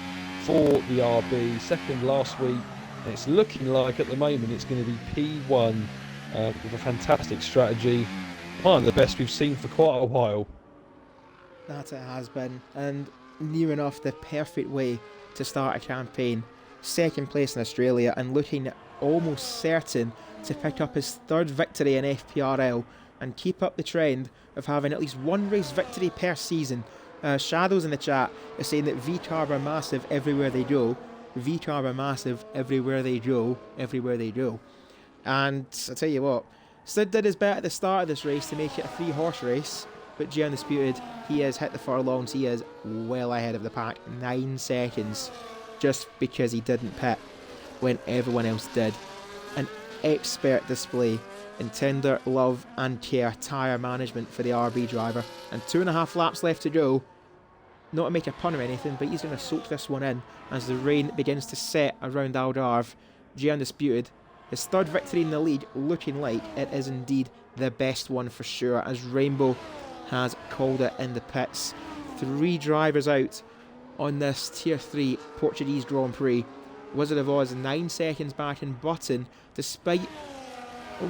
for the RB. Second last week. And it's looking like at the moment it's going to be P1 with a fantastic strategy. One of the best we've seen for quite a while. That it has been. And near enough the perfect way to start a campaign. Second place in Australia and looking almost certain to pick up his third victory in FPRL and keep up the trend of having at least one race victory per season. Shadows in the chat are saying that VCarb are massive everywhere they go. VCarb are massive everywhere they go. Everywhere they go. And I'll tell you what, Sid did his bit at the start of this race to make it a 3-horse race, but G Undisputed, he has hit the furlongs, he is well ahead of the pack, 9 seconds, just because he didn't pit when everyone else did. An expert display in tender love and care tyre management for the RB driver, and 2.5 laps left to go. Not to make a pun or anything, but he's going to soak this one in as the rain begins to set around Algarve. G Undisputed, his third victory in the league, looking like it is indeed the best one for sure, as Rainbow has called it in the pits. 3 drivers out on this Tier 3 Portuguese Grand Prix. Wizard of Oz 9 seconds back in Button, despite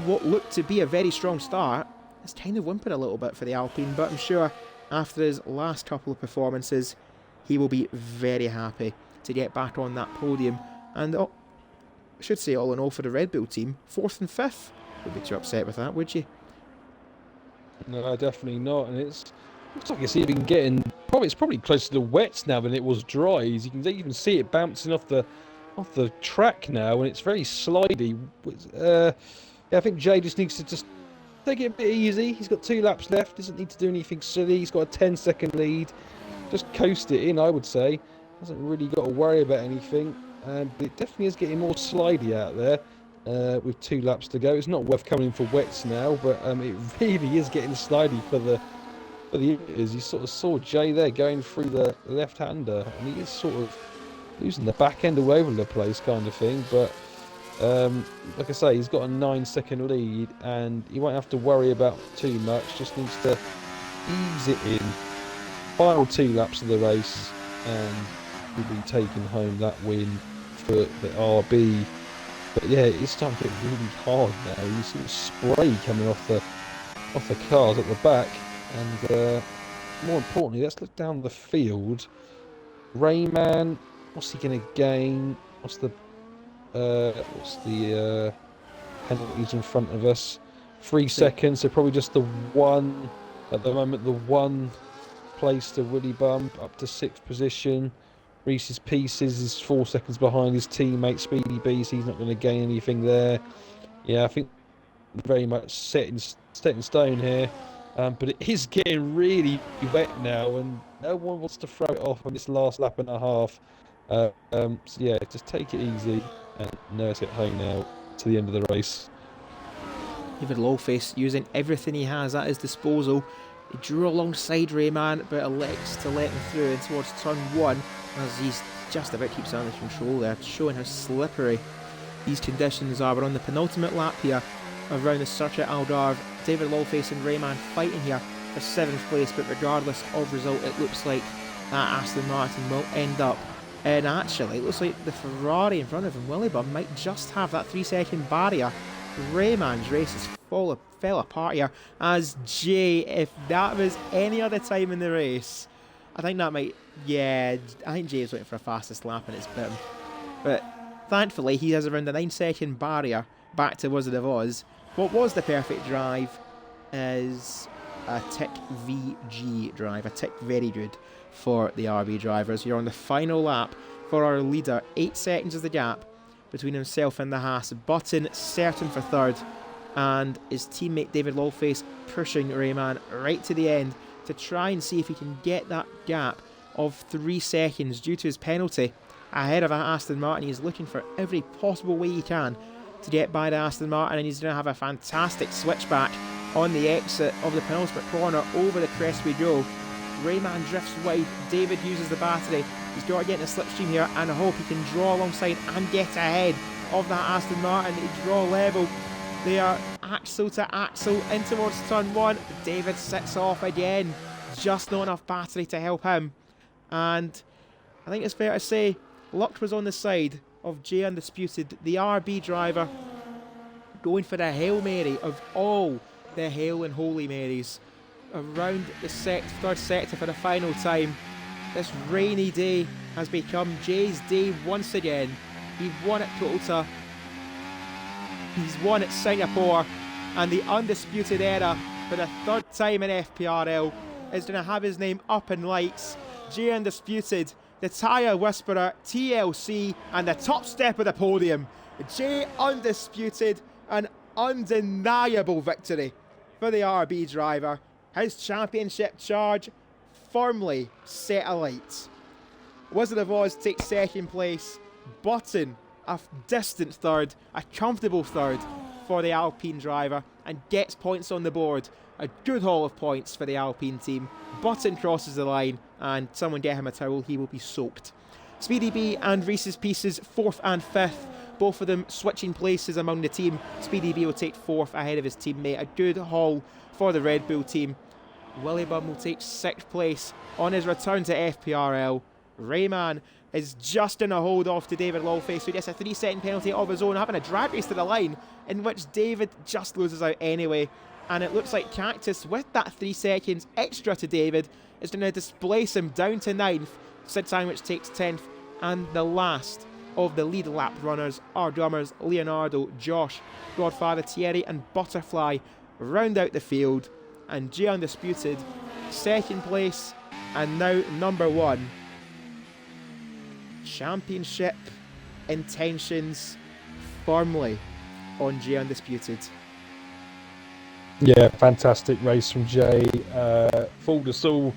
what looked to be a very strong start. It's kind of whimpered a little bit for the Alpine, but I'm sure after his last couple of performances, he will be very happy to get back on that podium. And I should say, all in all, for the Red Bull team, 4th and 5th. Wouldn't be too upset with that, would you? No, definitely not. And looks like it's even getting it's probably closer to wets now than it was dry. As you can even see it bouncing off the track now, and it's very slidey. Yeah, I think Jay just needs to take it a bit easy. He's got 2 laps left. Doesn't need to do anything silly. He's got a 10-second lead. Just coast it in, I would say. Hasn't really got to worry about anything. But it definitely is getting more slidey out there. With 2 laps to go, it's not worth coming in for wets now, but it really is getting slidey for the Indians. You sort of saw Jay there going through the left-hander, and he is sort of losing the back end all over the place, kind of thing. But like I say, he's got a 9-second lead, and he won't have to worry about too much. Just needs to ease it in. Final 2 laps of the race, and he'll be taking home that win for the RB. But yeah, it's starting to get really hard now. You see the spray coming off the cars at the back, and more importantly, let's look down the field. Rayman, what's he going to gain? What's the penalties in front of us? 3 seconds, so probably just the one at the moment. The one place to really bump up to 6th position. Reese's Pieces is 4 seconds behind his teammate Speedy B, so he's not going to gain anything there. Yeah, I think very much set in stone here. But it is getting really wet now, and no one wants to throw it off on this last lap and a half. So yeah, just take it easy and nurse it home now to the end of the race. David Lawface using everything he has at his disposal. He drew alongside Rayman, but elects to let him through in towards turn 1, as he's just about keeps under control there, showing how slippery these conditions are. We're on the penultimate lap here around the circuit Algarve. David Lawface and Rayman fighting here for 7th place, but regardless of result, it looks like that Aston Martin will end up. And actually, it looks like the Ferrari in front of him, Willibum, might just have that 3-second barrier. Rayman's race has fell apart here, as Jay, if that was any other time in the race, I think that might, yeah, I think Jay's waiting for a fastest lap and it's bit him. But thankfully, he has around the 9-second barrier back to Wizard of Oz. What was the perfect drive is a tick VG drive, a tick very good for the RB drivers. You're on the final lap for our leader. 8 seconds is the gap between himself and the Haas. Button certain for 3rd, and his teammate David Lawface pushing Rayman right to the end to try and see if he can get that gap of 3 seconds due to his penalty ahead of Aston Martin. He's looking for every possible way he can to get by the Aston Martin, and he's going to have a fantastic switchback on the exit of the penultimate corner. Over the crest we go. Rayman drifts wide. David uses the battery. He's got to get in the slipstream here, and I hope he can draw alongside and get ahead of that Aston Martin. They draw level. They are axle to axle in towards turn 1. David sits off again. Just not enough battery to help him. And I think it's fair to say luck was on the side of J Undisputed, the RB driver, going for the Hail Mary of all the Hail and Holy Marys around the 3rd sector for the final time. This rainy day has become Jay's day once again. He won at Kyoto, he's won at Singapore, and the undisputed era for the third time in FPRL is going to have his name up in lights. Jay Undisputed, the tyre whisperer, TLC, and the top step of the podium. Jay Undisputed, an undeniable victory for the RB driver. His championship charge firmly set alight. Wizard of Oz takes second place. Button, a distant third, a comfortable third for the Alpine driver, and gets points on the board. A good haul of points for the Alpine team. Button crosses the line, and someone get him a towel, he will be soaked. Speedy B and Reese's Pieces, 4th and 5th, both of them switching places among the team. Speedy B will take 4th ahead of his teammate. A good haul for the Red Bull team. Willie Bum will take 6th place on his return to FPRL. Rayman is just in a hold off to David Lawface, who gets a 3-second penalty of his own, having a drag race to the line, in which David just loses out anyway. And it looks like Cactus, with that 3 seconds extra to David, is going to displace him down to 9th. Sid Sandwich takes 10th, and the last of the lead lap runners, our drummers Leonardo, Josh, Godfather Thierry and Butterfly round out the field, and Jay Undisputed, second place, and now number 1. Championship intentions firmly on Jay Undisputed. Yeah, fantastic race from Jay. Fooled us all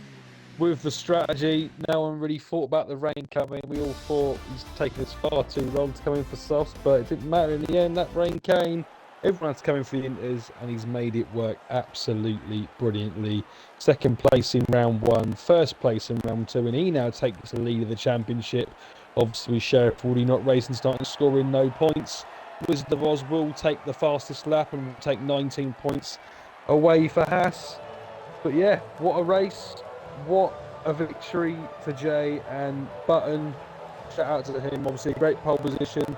with the strategy. No one really thought about the rain coming. We all thought he's taken us far too long to come in for softs, but it didn't matter in the end. That rain came. Everyone's coming for the Inters, and he's made it work absolutely brilliantly. Second place in round 1, first place in round 2, and he now takes the lead of the championship. Obviously, Sheriff already not racing, starting scoring no points. Wizard of Oz will take the fastest lap and will take 19 points away for Haas. But yeah, what a race. What a victory for Jay and Button. Shout out to him, obviously a great pole position.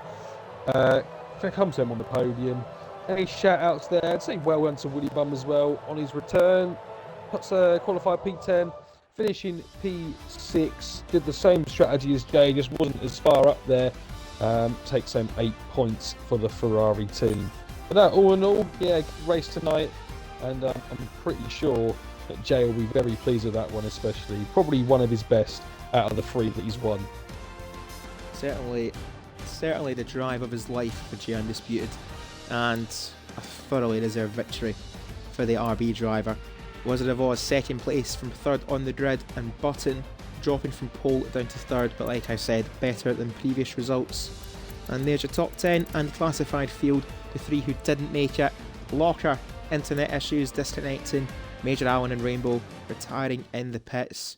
Comes to him on the podium. Any shout outs there? I'd say well done to Willie Bum as well on his return. Qualified P10, finishing P6. Did the same strategy as Jay, just wasn't as far up there. Takes home 8 points for the Ferrari team. But that, all in all, yeah, good race tonight, and I'm pretty sure that Jay will be very pleased with that one, especially. Probably one of his best out of the 3 that he's won. Certainly the drive of his life for Jay Undisputed, and a thoroughly deserved victory for the RB driver. Wizard of Oz second place from 3rd on the grid, and Button dropping from pole down to 3rd, but like I said, better than previous results. And there's your top 10 and classified field. The 3 who didn't make it: Locker, internet issues disconnecting; Major Allen and Rainbow retiring in the pits.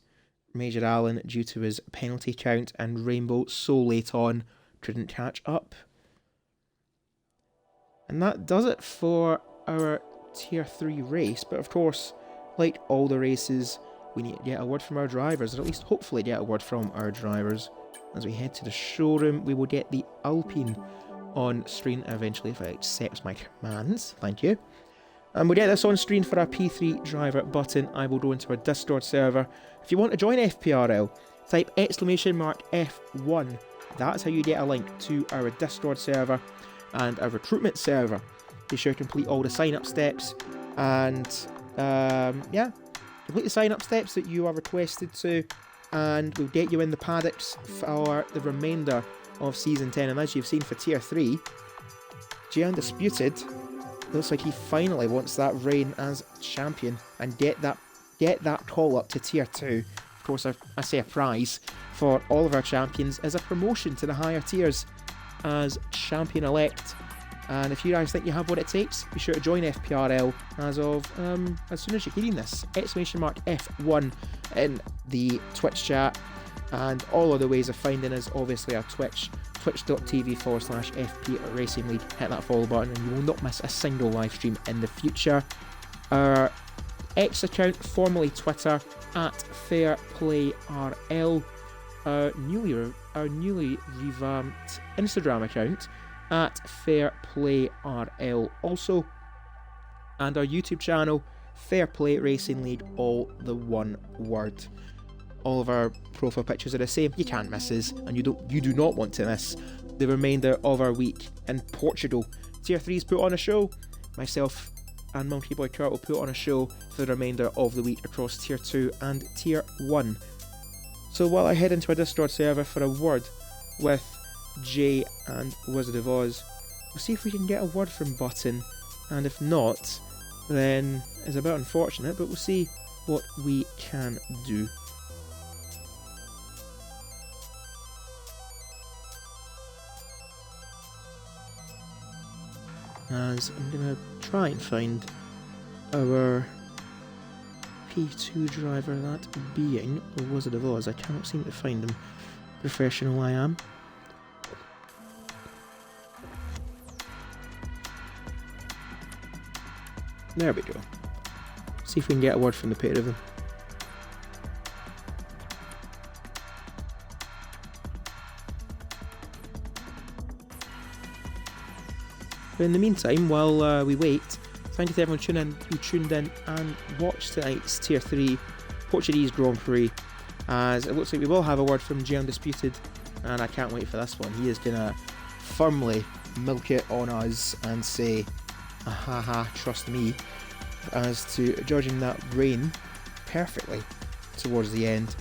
Major Allen due to his penalty count, and Rainbow so late on couldn't catch up. And that does it for our Tier 3 race, but of course, like all the races, we need to get a word from our drivers, or at least hopefully get a word from our drivers. As we head to the showroom, we will get the Alpine on screen eventually, if it accepts my commands. Thank you. And we'll get this on screen for our P3 driver Button. I will go into our Discord server. If you want to join FPRL, type !F1. That's how you get a link to our Discord server and our recruitment server. Be sure to complete all the sign-up steps, and yeah, complete the sign-up steps that you are requested to, and we'll get you in the paddocks for the remainder of Season 10. And as you've seen for Tier 3, Jay Undisputed looks like he finally wants that reign as champion and get that call up to Tier 2. Of course, I say a prize for all of our champions as a promotion to the higher tiers as champion-elect. And if you guys think you have what it takes, be sure to join FPRL as soon as you're hearing this. !F1 in the Twitch chat, and all other ways of finding us, obviously our Twitch, twitch.tv/FP Racing League. Hit that follow button and you will not miss a single live stream in the future. Our X account, formerly Twitter, @FairPlayRL. Our newly revamped Instagram account, @FairPlayRL also, and our YouTube channel, Fair Play Racing League, all the one word. all of our profile pictures are the same. You can't miss us, and you do not want to miss the remainder of our week in Portugal. Tier 3's put on a show. Myself and Monkey Boy Kurt will put on a show for the remainder of the week across Tier 2 and Tier 1. So while I head into a Discord server for a word with Jay and Wizard of Oz, we'll see if we can get a word from Button, and if not, then it's a bit unfortunate, but we'll see what we can do. As I'm gonna try and find our P2 driver, that being Wizard of Oz. I cannot seem to find him. Professional I am. There we go. See if we can get a word from the pair of them. But in the meantime, while we wait, thank you to everyone who tuned in and watched tonight's Tier 3 Portuguese Grand Prix, as it looks like we will have a word from J Undisputed, and I can't wait for this one. He is going to firmly milk it on us and say, "Haha, trust me," as to judging that rain perfectly towards the end.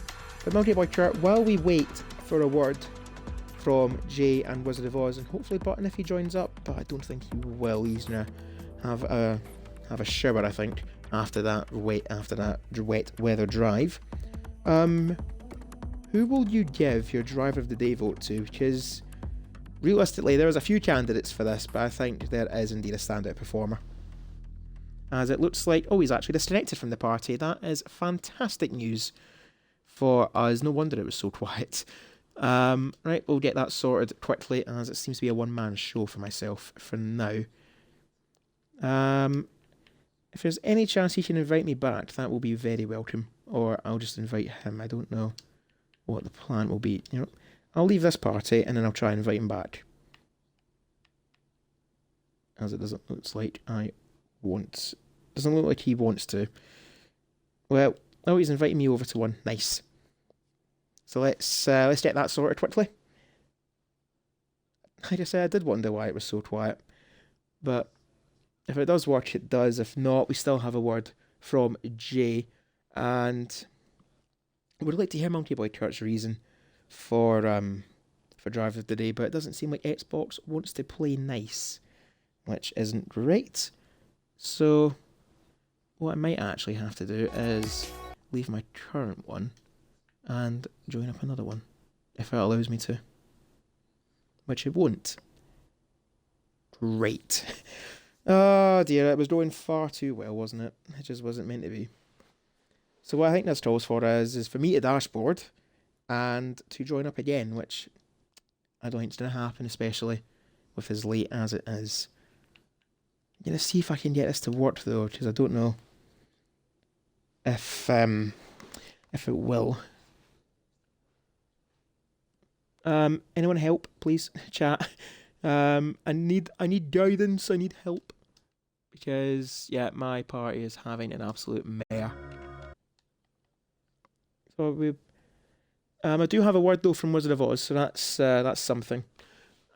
But Monkey Boy Kurt, while we wait for a word from Jay and Wizard of Oz, and hopefully Button if he joins up, but I don't think he will. He's gonna have a shower, I think, after that wet weather drive. Who will you give your driver of the day vote to? Because realistically, there's a few candidates for this, but I think there is indeed a standout performer. As it looks like, oh, he's actually disconnected from the party. That is fantastic news for us. No wonder it was so quiet. Right, we'll get that sorted quickly, as it seems to be a one-man show for myself for now. If there's any chance he can invite me back, that will be very welcome. Or I'll just invite him. I don't know what the plan will be. You know, I'll leave this party and then I'll try and invite him back. As it doesn't look like doesn't look like he wants to. Well, oh, he's inviting me over to one. Nice. So let's get that sorted quickly. Like I said, I did wonder why it was so quiet, but if it does work, it does. If not, we still have a word from Jay, and I would like to hear Monkey Boy Kurt's reason for driver of the day, but it doesn't seem like Xbox wants to play nice, which isn't great. So what I might actually have to do is leave my current one and join up another one, if it allows me to. Which it won't. Great. Oh dear, it was going far too well, wasn't it? It just wasn't meant to be. So what I think this calls for is for me to dashboard and to join up again, which I don't think is going to happen, especially with as late as it is. I'm going to see if I can get this to work though, because I don't know if it will. Anyone help, please, chat. I need guidance. I need help, because yeah, my party is having an absolute mare. So I do have a word though from Wizard of Oz, so that's something,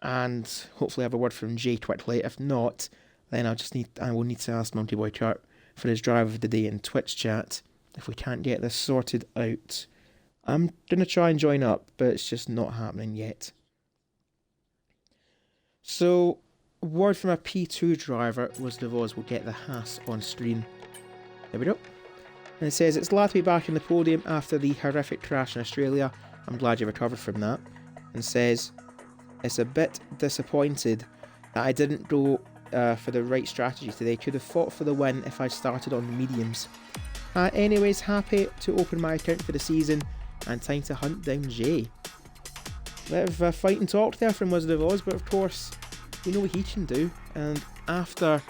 and hopefully I have a word from Jay quickly. If not, then I will need to ask Monkey Boy Kurt for his drive of the day in Twitch chat if we can't get this sorted out. I'm going to try and join up, but it's just not happening yet. So, word from a P2 driver, Wizard of Oz will get the Haas on screen. There we go. And it says, it's glad to be back in the podium after the horrific crash in Australia. I'm glad you recovered from that. And says, it's a bit disappointed that I didn't go for the right strategy today. Could have fought for the win if I started on the mediums. Anyways, happy to open my account for the season. And time to hunt down Jay. Bit of fight and talk there from Wizard of Oz, but of course, we know what he can do. And after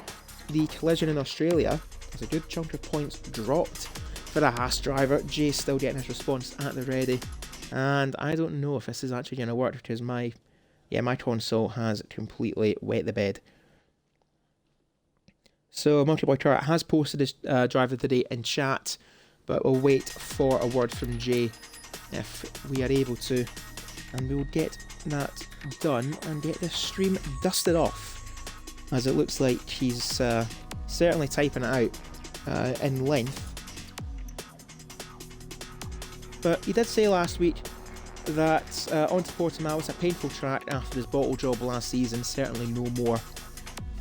the collision in Australia, there's a good chunk of points dropped for the Haas driver. Jay's still getting his response at the ready. And I don't know if this is actually going to work, because my console has completely wet the bed. So Monkey Boy Kurt has posted his driver of the day in chat, but we'll wait for a word from Jay if we are able to, and we'll get that done and get this stream dusted off, as it looks like he's certainly typing it out in length. But he did say last week that onto Portimao was a painful track after his bottle job last season, certainly no more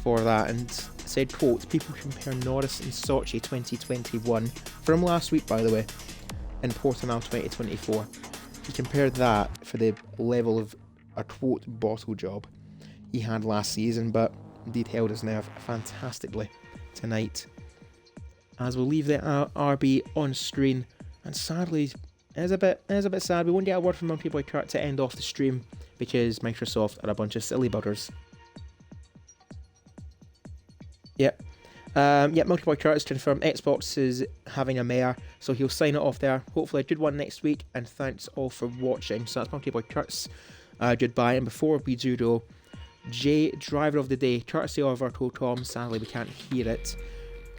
for that, and said, quote, people compare Norris in Sochi 2021, from last week by the way, in Portimao 2024. He compared that for the level of a quote bottle job he had last season, but indeed held his nerve fantastically tonight. As we'll leave the RB on screen, and sadly it is a bit sad we won't get a word from Monkey Boy Kurt to end off the stream because Microsoft are a bunch of silly buggers. Yep. Monkey Boy Kurt has confirmed Xbox is having a mayor, so he'll sign it off there. Hopefully a good one next week, and thanks all for watching. So that's Monkey Boy Kurt's goodbye, and before we do though, Jay, driver of the day, courtesy of our co-com, sadly we can't hear it,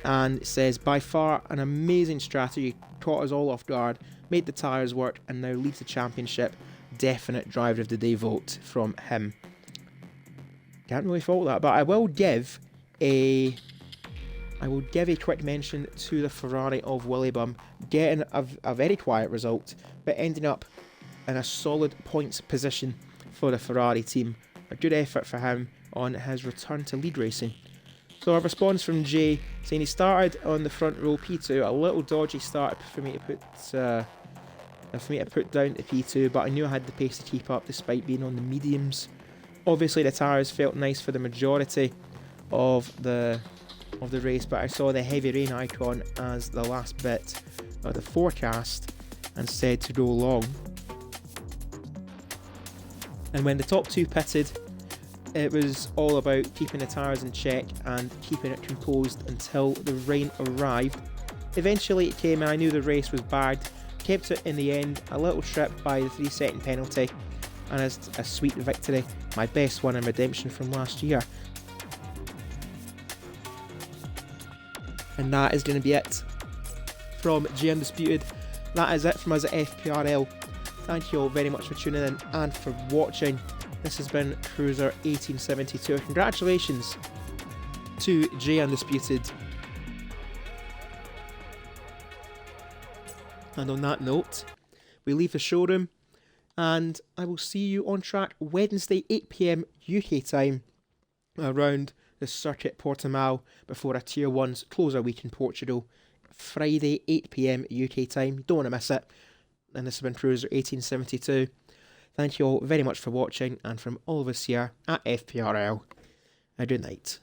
and it says, by far an amazing strategy, caught us all off guard, made the tyres work, and now leads the championship. Definite driver of the day vote from him. Can't really fault that, but I will give a quick mention to the Ferrari of Willy Bum, getting a very quiet result, but ending up in a solid points position for the Ferrari team. A good effort for him on his return to lead racing. So a response from Jay saying he started on the front row P2, a little dodgy start for me to put down to P2, but I knew I had the pace to keep up despite being on the mediums. Obviously the tyres felt nice for the majority of the race, but I saw the heavy rain icon as the last bit of the forecast and said to go long. And when the top two pitted, it was all about keeping the tyres in check and keeping it composed until the rain arrived. Eventually it came and I knew the race was bad, kept it in the end, a little tripped by the 3-second penalty, and as a sweet victory, my best one in redemption from last year. And that is going to be it from G Undisputed. That is it from us at FPRL. Thank you all very much for tuning in and for watching. This has been Cruiser 1872. Congratulations to G Undisputed. And on that note, we leave the showroom, and I will see you on track Wednesday 8 PM UK time around the circuit Portimao before a Tier 1's closer week in Portugal. Friday 8 PM UK time. Don't want to miss it. And this has been Cruiser 1872. Thank you all very much for watching, and from all of us here at FPRL, a good night.